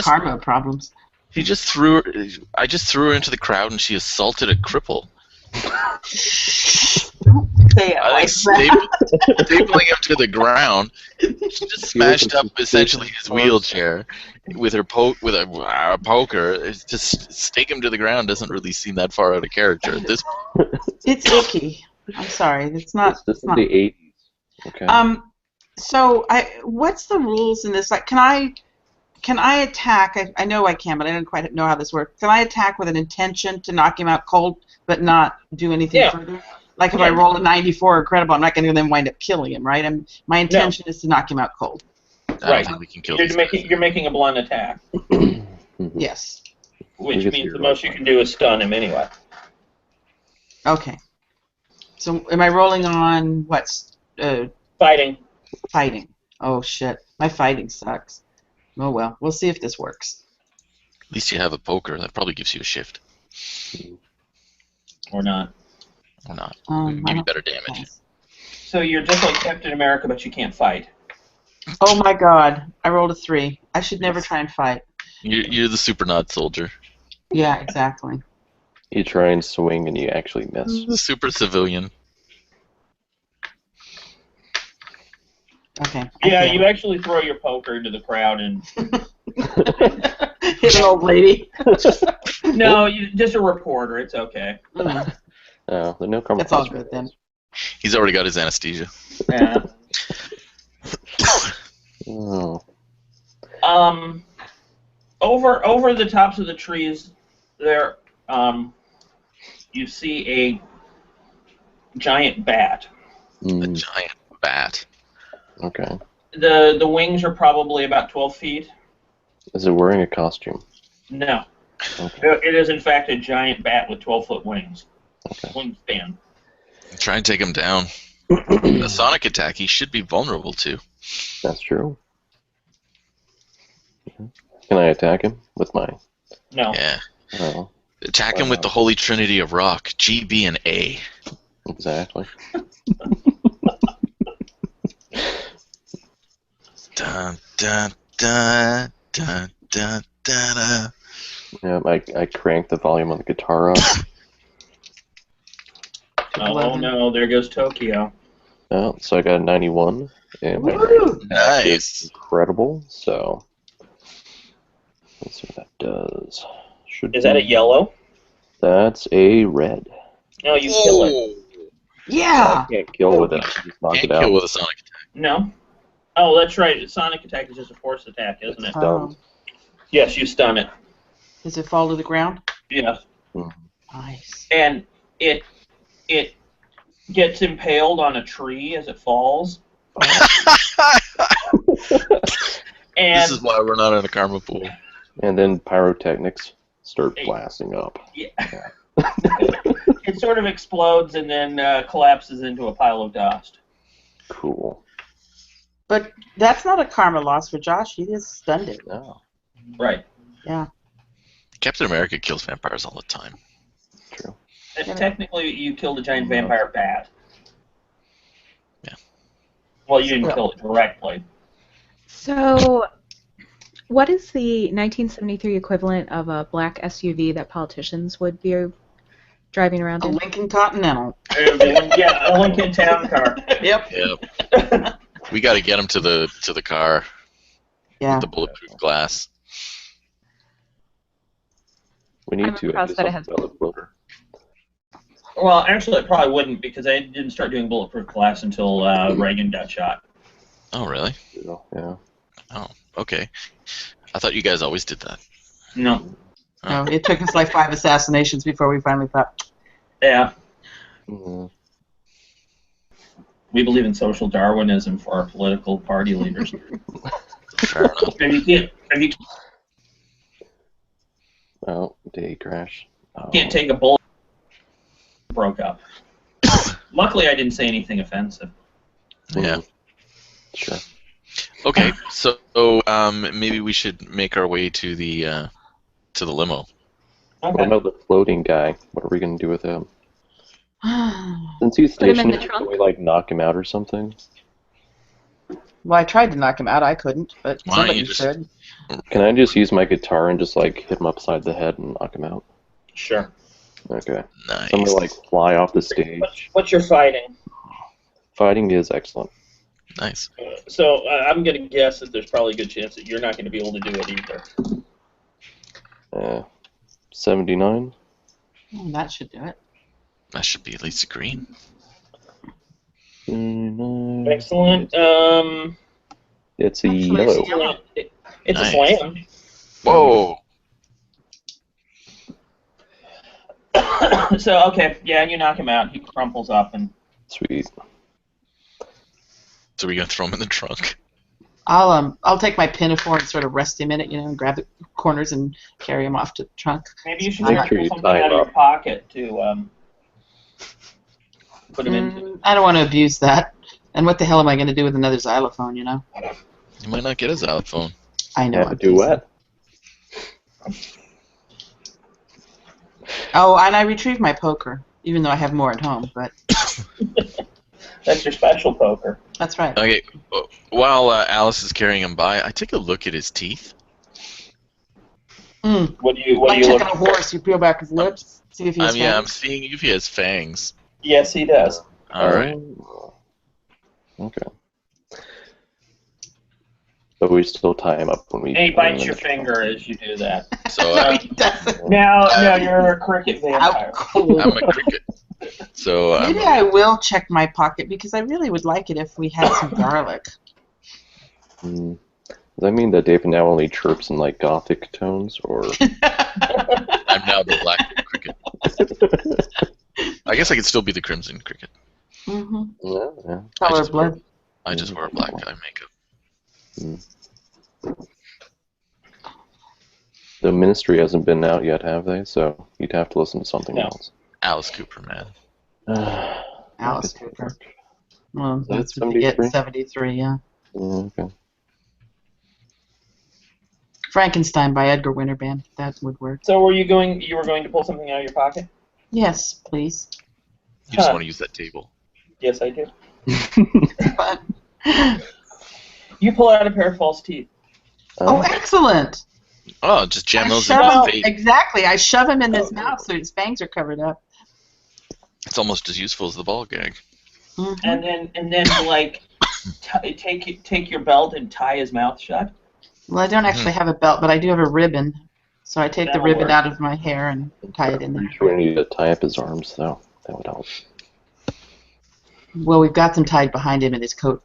karma problems. He just threw her. I just threw her into the crowd and she assaulted a cripple. Don't say it I like think that. stapling him to the ground. She just smashed up essentially his wheelchair with her poker. It's just stake him to the ground doesn't really seem that far out of character at this point. It's icky. I'm sorry. It's not. This It's is not. the 80s. Okay. So what's the rules in this? Like, can I Can I attack? I know I can, but I don't quite know how this works. Can I attack with an intention to knock him out cold, but not do anything further? Like if I roll a 94 incredible, I'm not going to then wind up killing him, right? My intention is to knock him out cold. I don't think we can kill these guys. You're making a blunt attack. Yes. Which means the most you can do is stun him anyway. Okay. So am I rolling on what's Fighting. fighting? Oh shit, my fighting sucks. Oh well, we'll see if this works. At least you have a poker. That probably gives you a shift. Or not. Or not. I Give you don't better think damage. it So you're just like Captain America, but you can't fight. does. Oh my god, I rolled a 3. I should never try and fight. You're the super nod soldier. Yeah, exactly. You try and swing and you actually miss. The super civilian. Okay. Yeah, Okay. you actually throw your poker into the crowd and Hit an old lady. no, you just a reporter. It's okay. Mm, Oh, no karma. That's all costs good then. He's already got his anesthesia. Yeah. Oh. Over the tops of the trees, there, you see a giant bat. A Mm, giant bat. okay. The wings are probably about 12 feet. Is it wearing a costume? No. Okay. It is, in fact, a giant bat with 12-foot wings. Okay. Wingspan. Try and take him down. The sonic attack he should be vulnerable to. That's true. Can I attack him with my? No. Yeah. Oh, Attack him with the holy trinity of rock. G, B, and A. exactly. Dun, dun, dun, dun, dun, dun, Yeah, I cranked the volume on the guitar up. Oh, 11. no, there goes Tokyo. Oh, so I got a 91, and my Woo! Nice. incredible. So let's see what that does. Is that a yellow? That's a red. No, you kill it. Yeah. I can't kill with it. I can just knock Can't it out. kill with a sonic attack. No. Oh, that's right. Sonic attack is just a force attack, isn't it? Oh. Yes, you stun it. Does it fall to the ground? Yes. Nice. And it gets impaled on a tree as it falls. And This is why we're not in a karma pool. And then pyrotechnics start blasting up. yeah. It sort of explodes and then collapses into a pile of dust. Cool. But that's not a karma loss for Josh. He just stunned it. Oh, Right. Yeah. Captain America kills vampires all the time. true. Technically, you killed a giant vampire bat. Yeah. Well, you didn't kill it directly. So, what is the 1973 equivalent of a black SUV that politicians would be driving around A in? Lincoln Continental. Yeah, a Lincoln Town Car. Yep. Yep. We got to get him to the car Yeah. with the bulletproof glass. We need I'm to impressed do that it something has about the floater. Well, actually, it probably wouldn't because they didn't start doing bulletproof glass until Reagan got shot. Oh, really? Yeah. Oh, okay. I thought you guys always did that. No. No, it took us like 5 assassinations before we finally thought. Yeah. Mhm. We believe in social Darwinism for our political party leaders. Fair enough. And you Oh, day crash. Oh. can't take a bullet. Broke up. Luckily, I didn't say anything offensive. Yeah. Sure. Okay, so maybe we should make our way to the limo. What Okay. about the floating guy? What are we gonna do with him? Since he's Put him in the stationary, trunk? can we like knock him out or something? Well, I tried to knock him out. I couldn't, but Why don't somebody you just- should. Can I just use my guitar and just like hit him upside the head and knock him out? Sure. Okay. Nice. So I'm gonna like fly off the stage. What's your fighting? Fighting is excellent. Nice. So I'm going to guess that there's probably a good chance that you're not going to be able to do it either. 79. Oh, that should do it. That should be at least a green. 79. Excellent. It's a Actually, yellow. it's yellow. It's Nice. a slam. Whoa! So okay, yeah, you knock him out. He crumples up and. Sweet. So we're gonna throw him in the trunk. I'll take my pinafore and sort of rest him in it, and grab the corners and carry him off to the trunk. Maybe you should Make try to sure pull you something tie out him of your up. pocket to put him into. I don't want to abuse that. And what the hell am I going to do with another xylophone? You might not get a xylophone. I know. Have a I'm teasing. duet. Oh, and I retrieved my poker, even though I have more at home. But That's your special poker. that's right. Okay. While Alice is carrying him by, I take a look at his teeth. What do you Like look checking a for? horse, you peel back his lips, see if he has I'm fangs. seeing if he has fangs. Yes, he does. All right. Oh. Okay. But we still tie him up when we. And he put him bites in your the- finger as you do that. So He doesn't. Now you're a cricket How vampire. cool. I'm a cricket. So Maybe I will check my pocket because I really would like it if we had some garlic. Does that mean that David now only chirps in like gothic tones, or? I'm now the black cricket. I guess I could still be the crimson cricket. Mm-hmm. Yeah. Color just blood. I just wear a black guy makeup. The Ministry hasn't been out yet, have they? So you'd have to listen to something No. else. Alice Cooper, man. Alice Cooper. Well, That's that's what you get 73? 73, yeah. Okay. Frankenstein by Edgar Winter. That would work. So were you going? You were going to pull something out of your pocket? Yes, please. You just Huh. want to use that table. Yes, I do. But, You pull out a pair of false teeth. oh, excellent! Oh, just jam I those shove in him, his face. exactly. I shove him in his mouth so his fangs are covered up. It's almost as useful as the ball gag. Mhm. And then like take your belt and tie his mouth shut. Well, I don't actually have a belt, but I do have a ribbon. So I take the That'll ribbon work. out of my hair and tie it in there. I'm sure we need to tie up his arms, though. That would help. Well, we've got them tied behind him in his coat.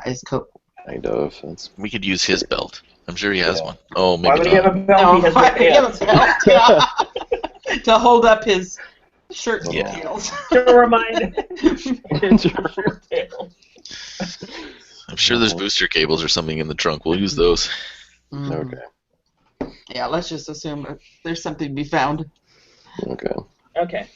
His coat. Kind of. That's We could use his belt. I'm sure he has Yeah. one. Oh, Why maybe would he have not. a belt? No, He has I red have pants. a belt, yeah. To hold up his shirt Yeah. tails. To remind his shirt tail. I'm sure there's booster cables or something in the trunk. We'll use those. Mhm. okay. Yeah, let's just assume that there's something to be found. Okay. Okay.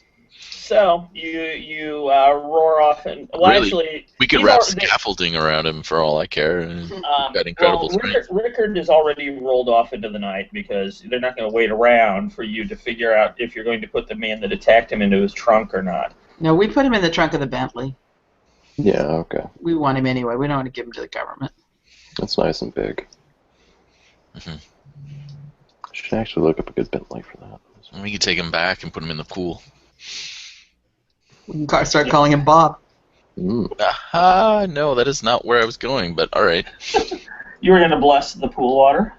So you roar off and Really? actually We could you wrap are- scaffolding around him for all I care. And got incredible strength. Rickard is already rolled off into the night because they're not going to wait around for you to figure out if you're going to put the man that attacked him into his trunk or not. No, we put him in the trunk of the Bentley. Yeah. Okay. We want him anyway. We don't want to give him to the government. That's nice and big. Mhm. I should actually look up a good Bentley for that. We could take him back and put him in the pool. We can start calling him Bob. Aha! No, that is not where I was going. But all right. You were going to bless the pool water?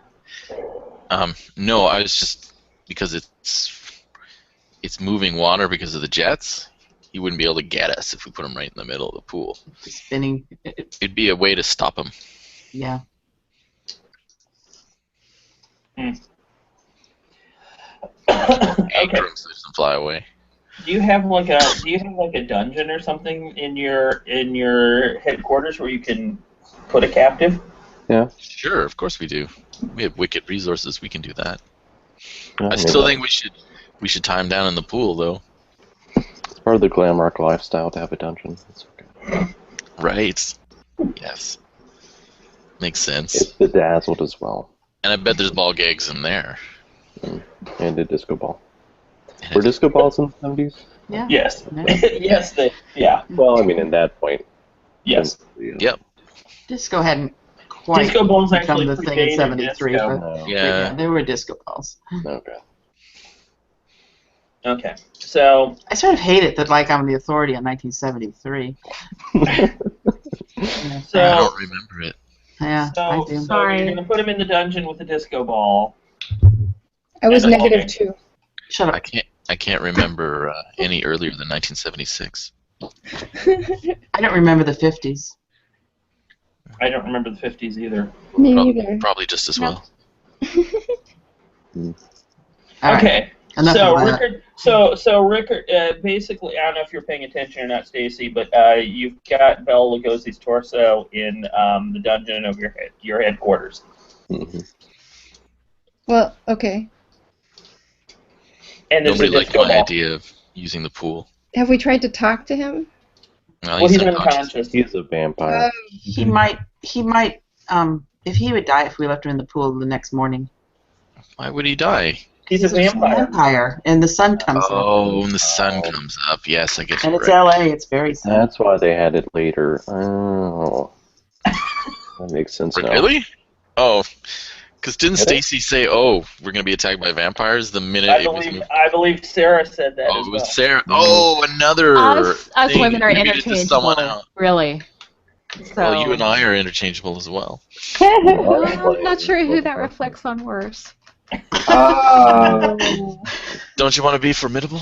No, I was just because it's moving water because of the jets. He wouldn't be able to get us if we put him right in the middle of the pool. Spinning. It'd be a way to stop him. Yeah. Anchor him so he doesn't fly away. Do you have like a dungeon or something in your headquarters where you can put a captive? Sure, of course we do. We have wicked resources. We can do that. Yeah, I still think we should tie him down in the pool, though. it's part of the glam rock lifestyle to have a dungeon. It's okay. Right. Yes. Makes sense. It's bedazzled as well, And I bet there's ball gags in there. and a disco ball. Were disco balls in the 70s? Yeah. Yes. Yeah. Yeah. Well, I mean, in that point. Yes. Yeah. Yep. Disco hadn't quite Disco balls become actually the thing in predated '73, disco. but No. Yeah. there were disco balls. Okay. Okay. So I sort of hate it that like I'm the authority on 1973. Yeah, I so don't remember it. yeah, I so, do. so Sorry. you're gonna put him in the dungeon with the disco ball. I was Okay. negative 2. Shut up. I can't remember any earlier than 1976. I don't remember the 50s. I don't remember the 50s either. Me neither. Probably just as No. well. All right. Okay. Enough So of that. Rickard, Rickard, basically, I don't know if you're paying attention or not, Stacy, but you've got Bela Lugosi's torso in the dungeon of your headquarters. Mhm. Well, okay. And there's Nobody a liked disco my ball. idea of using the pool. Have we tried to talk to him? Well, Well, he's unconscious. unconscious. He's a vampire. He might, if he would die if we left him in the pool the next morning. Why would he die? He's a vampire. And the sun comes up. Oh, when the sun comes up. Yes, I get And you it's right. LA, it's very sunny. That's why they had it later. Oh. That makes sense now. Really? Oh, because didn't Did it? Stacy say, "Oh, we're gonna be attacked by vampires"? The minute I it was. believe Sarah said that Oh, as it was well. Sarah. Oh, another. Us thing. women are Maybe it's just someone interchangeable, else. really. So, Well, you and I are interchangeable as well. I'm not sure who that reflects on worse. Don't you want to be formidable?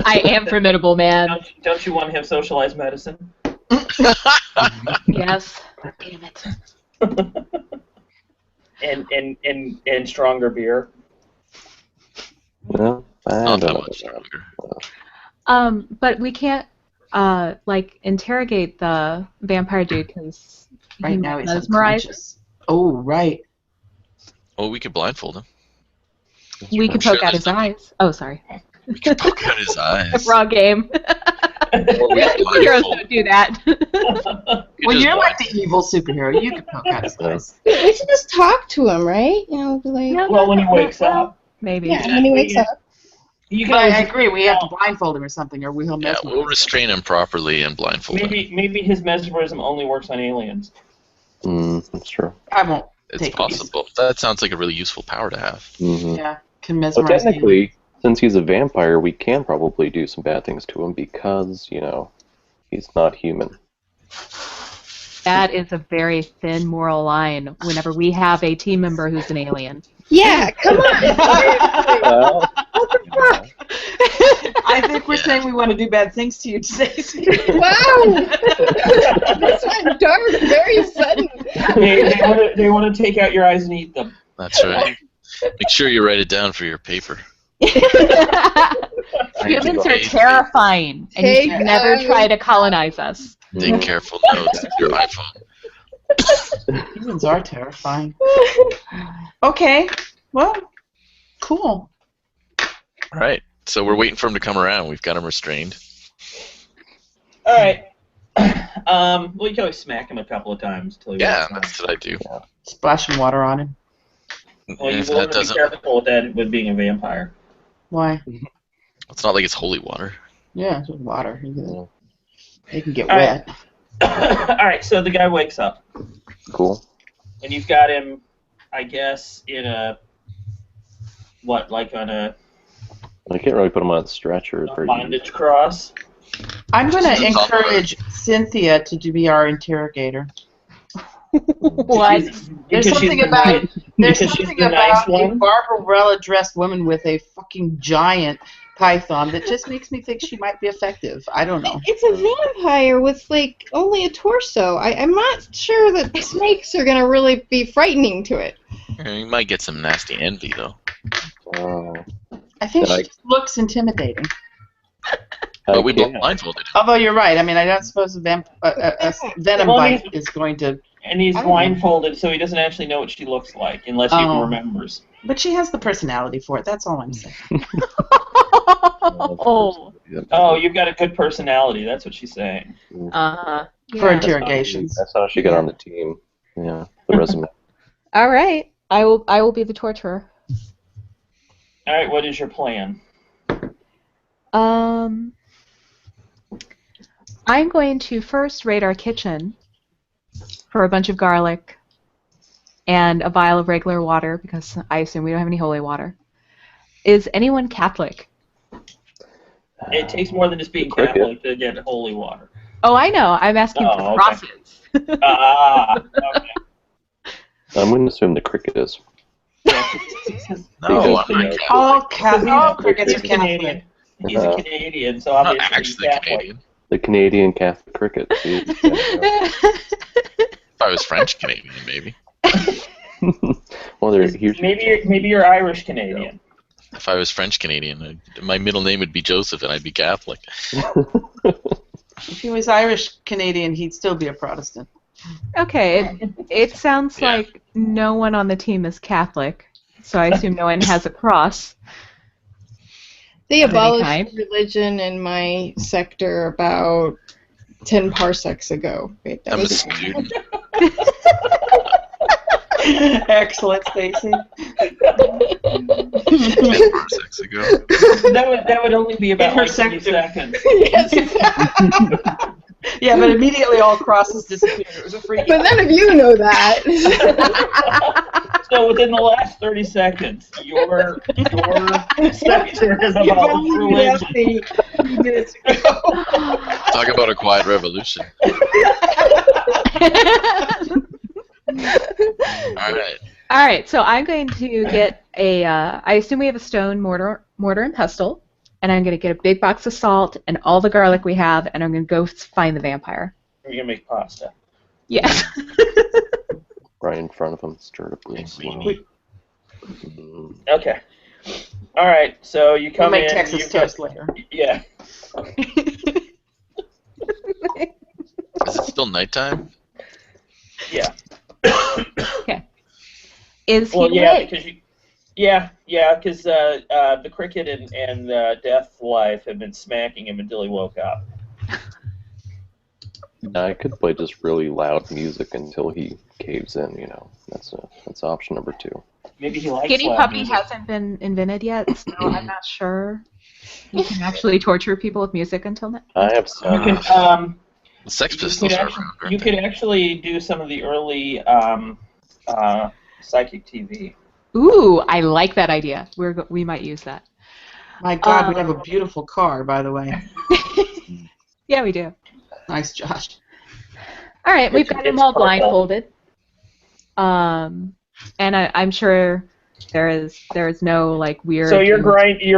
I am formidable, man. Don't you want to have socialized medicine? Yes. Damn it. And stronger beer. No, I Not don't that know much about stronger. But we can't, interrogate the vampire dude because Right now he's mesmerize. unconscious. Oh, right. Oh, we could blindfold him. We could Sure, poke out his eyes. Oh, sorry. We could poke out his eyes. Wrong game. Or we could Heroes blindfold. don't do that. We could Well, just you're like the evil superhero. You can poke out his eyes. We should just talk to him, right? You know, be like, Well, when he wakes up. Maybe. yeah, when he wakes up. You But I can agree, we have to blindfold him or something, or we'll Yeah, mesmerize we'll him. restrain him properly and blindfold him. maybe his mesmerism only works on aliens. That's true. I won't. It's Take possible. That sounds like a really useful power to have. Mm-hmm. Yeah, can So mesmerize him. technically, since he's a vampire, we can probably do some bad things to him because, he's not human. That is a very thin moral line whenever we have a team member who's an alien. Yeah, come on. Well, What the fuck? I think we're saying we want to do bad things to you, Stacey. Wow! This went dark very sudden. They want to take out your eyes and eat them. That's right. Make sure you write it down for your paper. Humans are terrifying, and you Take should never out- try to colonize us. Take careful notes of your iPhone. Humans are terrifying. Okay, well, cool. All right. So we're waiting for him to come around. We've got him restrained. All right. Well, you can always smack him a couple of times till he Yeah, wakes up. that's what I do. Splash some water on him. Well, you If will that have to be doesn't, careful with that with being a vampire. Why? it's not like it's holy water. Yeah, it's just water. They can get All right. wet. All right, so the guy wakes up, cool. and you've got him, I guess, in a on a I can't really put him on a stretcher. It's very bondage cross. I'm going to Just top of it. encourage Cynthia to be our interrogator. What? There's Because she's something the about nice- there's because she's something the nice about a one. Barbarella dressed woman with a fucking giant python that just makes me think she might be effective. I don't know. It's a vampire with, only a torso. I'm not sure that snakes are going to really be frightening to it. You might get some nasty envy, though. I think Then she just looks intimidating. But we both blindfolded him. Although you're right. I mean, I don't suppose a venom Well, bite is going to. And he's I don't blindfolded, so he doesn't actually know what she looks like, unless he Oh. remembers. But she has the personality for it. That's all I'm saying. Oh. Oh, you've got a good personality. That's what she's saying. For interrogations. That's how she got on the team. Yeah, the resume. All right. I will be the torturer. All right, what is your plan? I'm going to first raid our kitchen for a bunch of garlic and a vial of regular water because I assume we don't have any holy water. Is anyone Catholic? It takes more than just being Cricket. Catholic to get holy water. Oh, I know. I'm asking Oh, for okay. crosses. Okay. I'm going to assume the cricket is. No, Because, I'm not Catholic. All crickets are He's Canadian. Catholic. He's a Canadian, so I'm not obviously he's actually Catholic. Canadian. The Canadian Catholic cricket. See? If I was French Canadian, maybe. Well, Maybe you're Irish Canadian. If I was French Canadian, my middle name would be Joseph, and I'd be Catholic. If he was Irish Canadian, he'd still be a Protestant. Okay, it sounds Yeah. like no one on the team is Catholic, so I assume no one has a cross. They Of any abolished kind. religion in my sector about 10 parsecs ago. Wait, that I'm a was student. Excellent, Stacy. Parsecs ago. That would only be about In her like 30 sector. seconds. Yes, exactly. Yeah, but immediately all crosses disappeared. It was a freak. But none of you know that. So within the last 30 seconds, your sector is You've about only been religion. asked me 3 minutes ago. Talk about a quiet revolution. All right. All right, so I'm going to get a. I assume we have a stone mortar and pestle, and I'm going to get a big box of salt and all the garlic we have, and I'm going to go find the vampire. We're gonna make pasta. Yes. Right in front of him, stirred up real slow. Okay. All right. So you We'll come make in. Texas you toast later. Yeah. Is it still nighttime? Yeah. Is he Well, yeah, awake? because because the cricket and Death Life have been smacking him until he woke up. I could play just really loud music until he caves in. That's option number 2. Maybe he likes Skinny loud Puppy music. hasn't been invented yet, so I'm not sure you can actually torture people with music until now. I have You sound. can The Sex you Pistols could are actually, around, aren't you they? could actually do some of the early psychic TV. Ooh, I like that idea. We might use that. My God, we have a beautiful car, by the way. Yeah, we do. Nice, Josh. All right, we've got them It's all purple. blindfolded. And I'm sure there is no like weird. So you're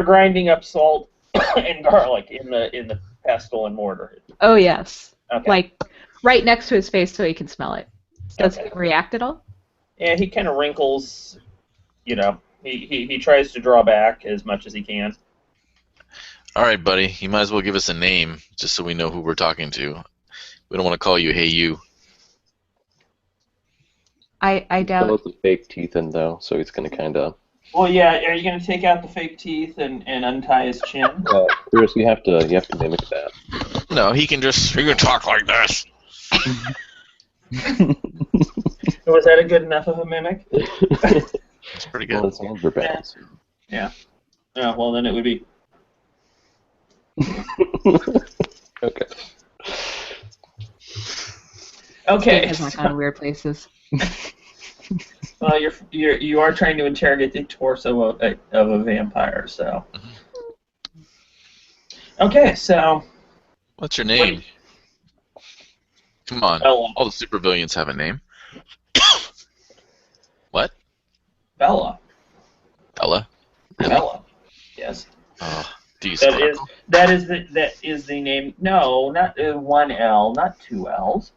grinding up salt and garlic in the pestle and mortar. Oh yes, Okay. like right next to his face so he can smell it. Does Okay. he react at all? Yeah, he kind of wrinkles. He tries to draw back as much as he can. All right, buddy. You might as well give us a name, just so we know who we're talking to. We don't want to call you Hey You. I Still doubt. has the fake teeth in though, so he's gonna kind of. Well, yeah. Are you going to take out the fake teeth and untie his chin? Chris, you have to mimic that. No, he can talk like this. Was that a good enough of a mimic? It's pretty Well, good. his hands are bad. Yeah. Oh, well, then it would be. Okay. Okay. Has not gone weird places. Well, you are trying to interrogate the torso of a vampire, so. Okay, so. What's your name? Come on. Bella. All the supervillains have a name. What? Bella. Bella? Really? Bella. Yes. Oh, these That is the name. No, not one L, not two L's.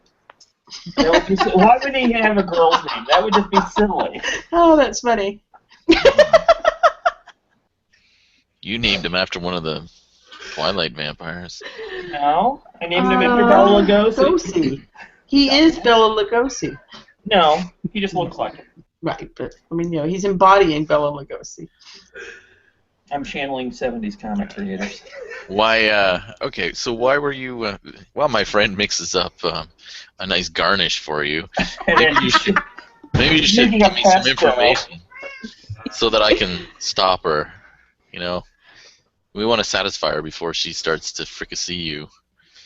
That would be, why would he have a girl's name? That would just be silly. Oh, that's funny. You named him after one of the Twilight vampires. No, I named him after Bela Lugosi. Lugosi. He is Bela Lugosi. No, he just looks like him. Right, but I mean, he's embodying Bela Lugosi. I'm channeling 70s comic creators. Why, okay, so why were you, well, my friend mixes up a nice garnish for you. Maybe you should Making a give me some pesto. information so that I can stop her, We want to satisfy her before she starts to fricassee you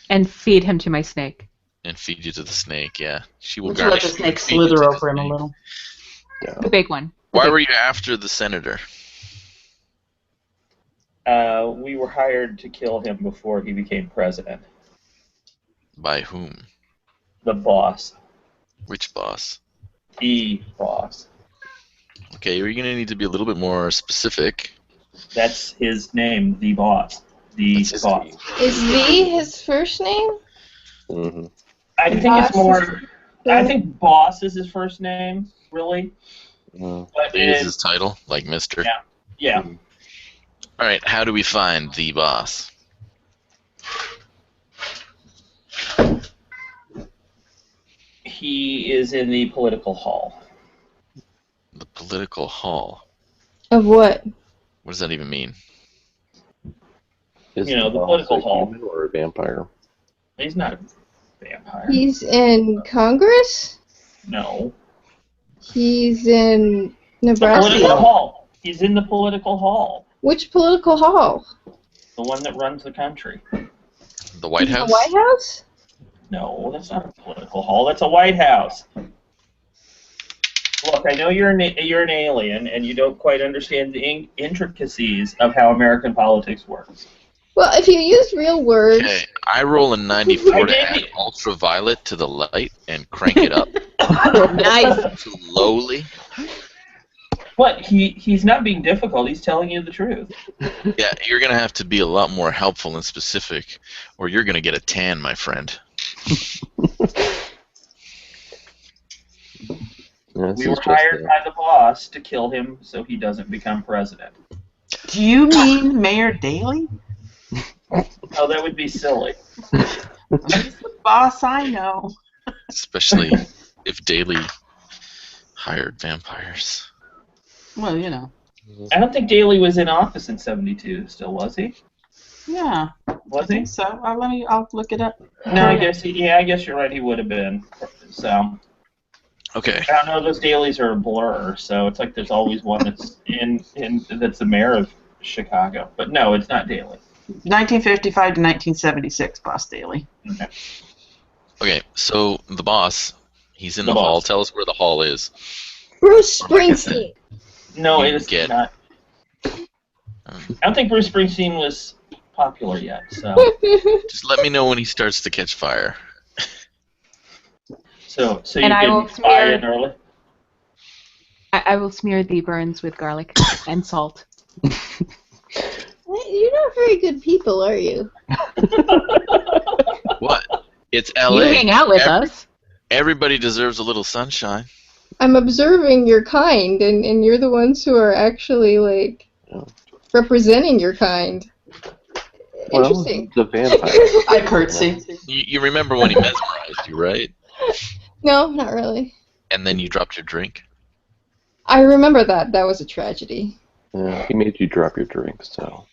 And feed him to my snake. and feed you to the snake, yeah. She will Let's let garnish the you snake and feed you slither to the over him a snake. little. The big one. Why were you after the senator? We were hired to kill him before he became president. By whom? The boss. Which boss? The boss. Okay, you're going to need to be a little bit more specific. That's his name, the boss. The That's his boss. name. Is V his first name? Mm-hmm. I think it's more. I think boss is his first name, really. But He is his title, like Mister. Yeah. Yeah. All right, how do we find the boss? He is in the political hall. The political hall. Of what? What does that even mean? Is You know, the boss political a hall. human or a vampire? He's not a vampire. He's in Congress? No. He's in The political Nebraska? hall. He's in the political hall. Which political hall? The one that runs the country. The White The House? White House? No, that's not a political hall. That's a White House. Look, I know you're an alien and you don't quite understand the intricacies of how American politics works. Well, if you use real words, Okay, I roll a 94 I to did add it. ultraviolet to the light and crank it up Nice. slowly. But he's not being difficult. He's telling you the truth. Yeah, you're going to have to be a lot more helpful and specific, or you're going to get a tan, my friend. Yeah, this We is were just hired by the boss to kill him so he doesn't become president. Do you mean Mayor Daley? Oh, that would be silly. He's the boss I know. Especially if Daly hired vampires. Well, you know. I don't think Daley was in office in '72. Still was he? Yeah, Was I he? think so. I'll look it up. No, I guess I guess you're right. He would have been. So Okay. I don't know. Those dailies are a blur. So it's like there's always one that's in that's the mayor of Chicago. But no, it's not Daley. 1955 to 1976, Boss Daley. Okay. Okay, so the boss, he's in The the hall. boss. Tell us where the hall is. Bruce Springsteen. No, You it is get- not. I don't think Bruce Springsteen was popular yet. So Just let me know when he starts to catch fire. you And I will can buy smear- in early. I will smear the burns with garlic and salt. You're not very good people, are you? What? It's You L.A. hang out with Every- us. Everybody deserves a little sunshine. I'm observing your kind, and you're the ones who are actually, like, Yeah. representing your kind. Well, Interesting. the vampire. I curtsy. You remember when he mesmerized you, right? No, not really. And then you dropped your drink. I remember that. That was a tragedy. Yeah, he made you drop your drink, so.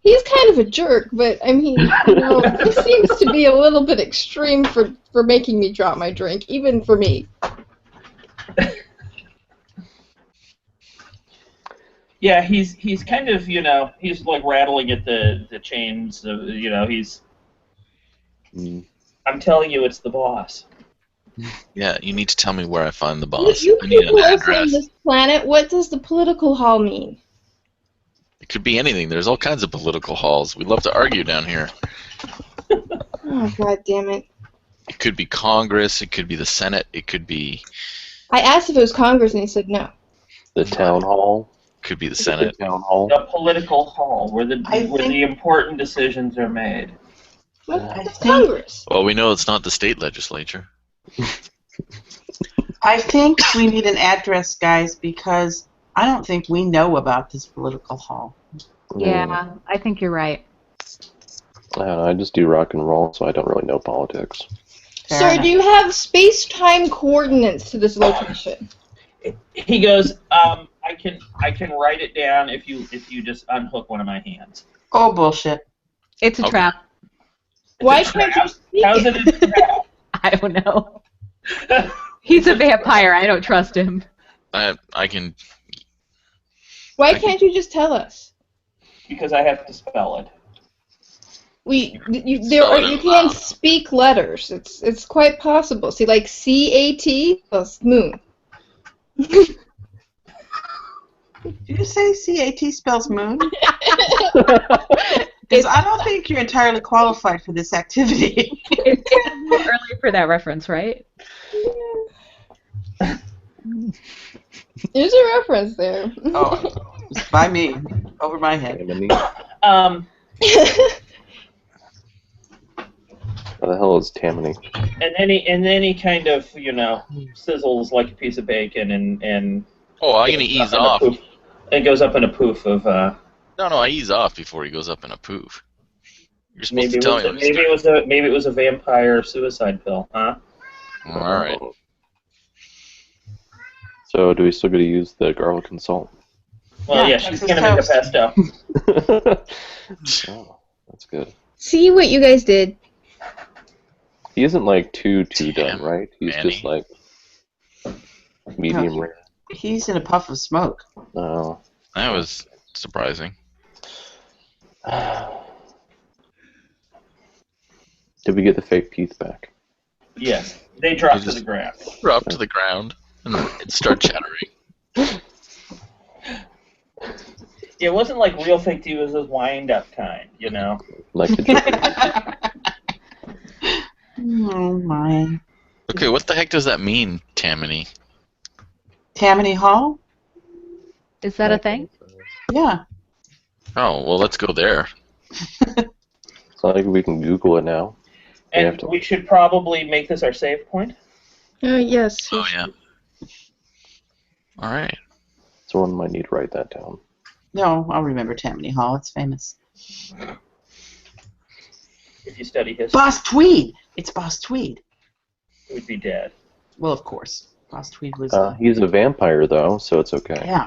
He's kind of a jerk, but I mean, you know, this seems to be a little bit extreme for making me drop my drink, even for me. Yeah, he's kind of, he's like rattling at the chains of, he's. Mm. I'm telling you, it's the boss. Yeah, you need to tell me where I find the boss. You I need an people live on address. this planet. What does the political hall mean? It could be anything. There's all kinds of political halls. We love to argue down here. Oh, God damn it. It could be Congress. It could be the Senate. It could be I asked if it was Congress, and he said no. The town hall. the Senate. The town hall. The political hall, where the I think- important decisions are made. What's Congress? Well, we know it's not the state legislature. I think we need an address, guys, because I don't think we know about this political hall. Yeah, I think you're right. I don't know, I just do rock and roll, so I don't really know politics. Fair Sir, enough. do you have space-time coordinates to this location? He goes, I can write it down if you just unhook one of my hands. Oh, bullshit. It's a Okay. trap. Why It's a can't trap. you speak How's it? it a trap? I don't know. He's a vampire. I don't trust him. I can. Why I can- can't you just tell us? Because I have to spell it. You Spell it you out can loud. speak letters. It's quite possible. See, like CAT, that's moon. Did you say CAT spells moon? Because I don't think you're entirely qualified for this activity. It's a little early for that reference, right? There's a reference there. Oh, by me, over my head. Enemy. Um, the hell is Tammany? And then he kind of, sizzles like a piece of bacon and Oh, I'm gonna ease off. It goes up in a poof of. No, I ease off before he goes up in a poof. You're supposed to tell me. Maybe it was a vampire suicide pill, huh? All right. So, do we still get to use the garlic and salt? Well, yeah, she's gonna make a pesto. Oh, that's good. See what you guys did. He isn't like too done, right? He's Manny. just like medium rare. He's in a puff of smoke. Oh. That was surprising. Did we get the fake teeth back? Yes, they drop to the ground. Drop to the ground and start chattering. It wasn't like real fake tea, it was this wind-up kind, Like the Joker. Oh my. Okay, what the heck does that mean, Tammany? Tammany Hall? Is that a thing? Yeah. Oh, well, let's go there. It's not like we can Google it now. And we should probably make this our save point. Yes. Oh, yeah. All right. Someone might need to write that down. No, I'll remember Tammany Hall. It's famous. If you study history, Boss Tweed! It's Boss Tweed. we'd be dead. Well, of course. Boss Tweed was... He's a vampire, though, so it's okay. yeah.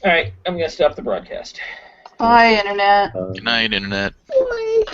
All right, I'm going to stop the broadcast. Bye, Internet. Good night, Internet. Boy.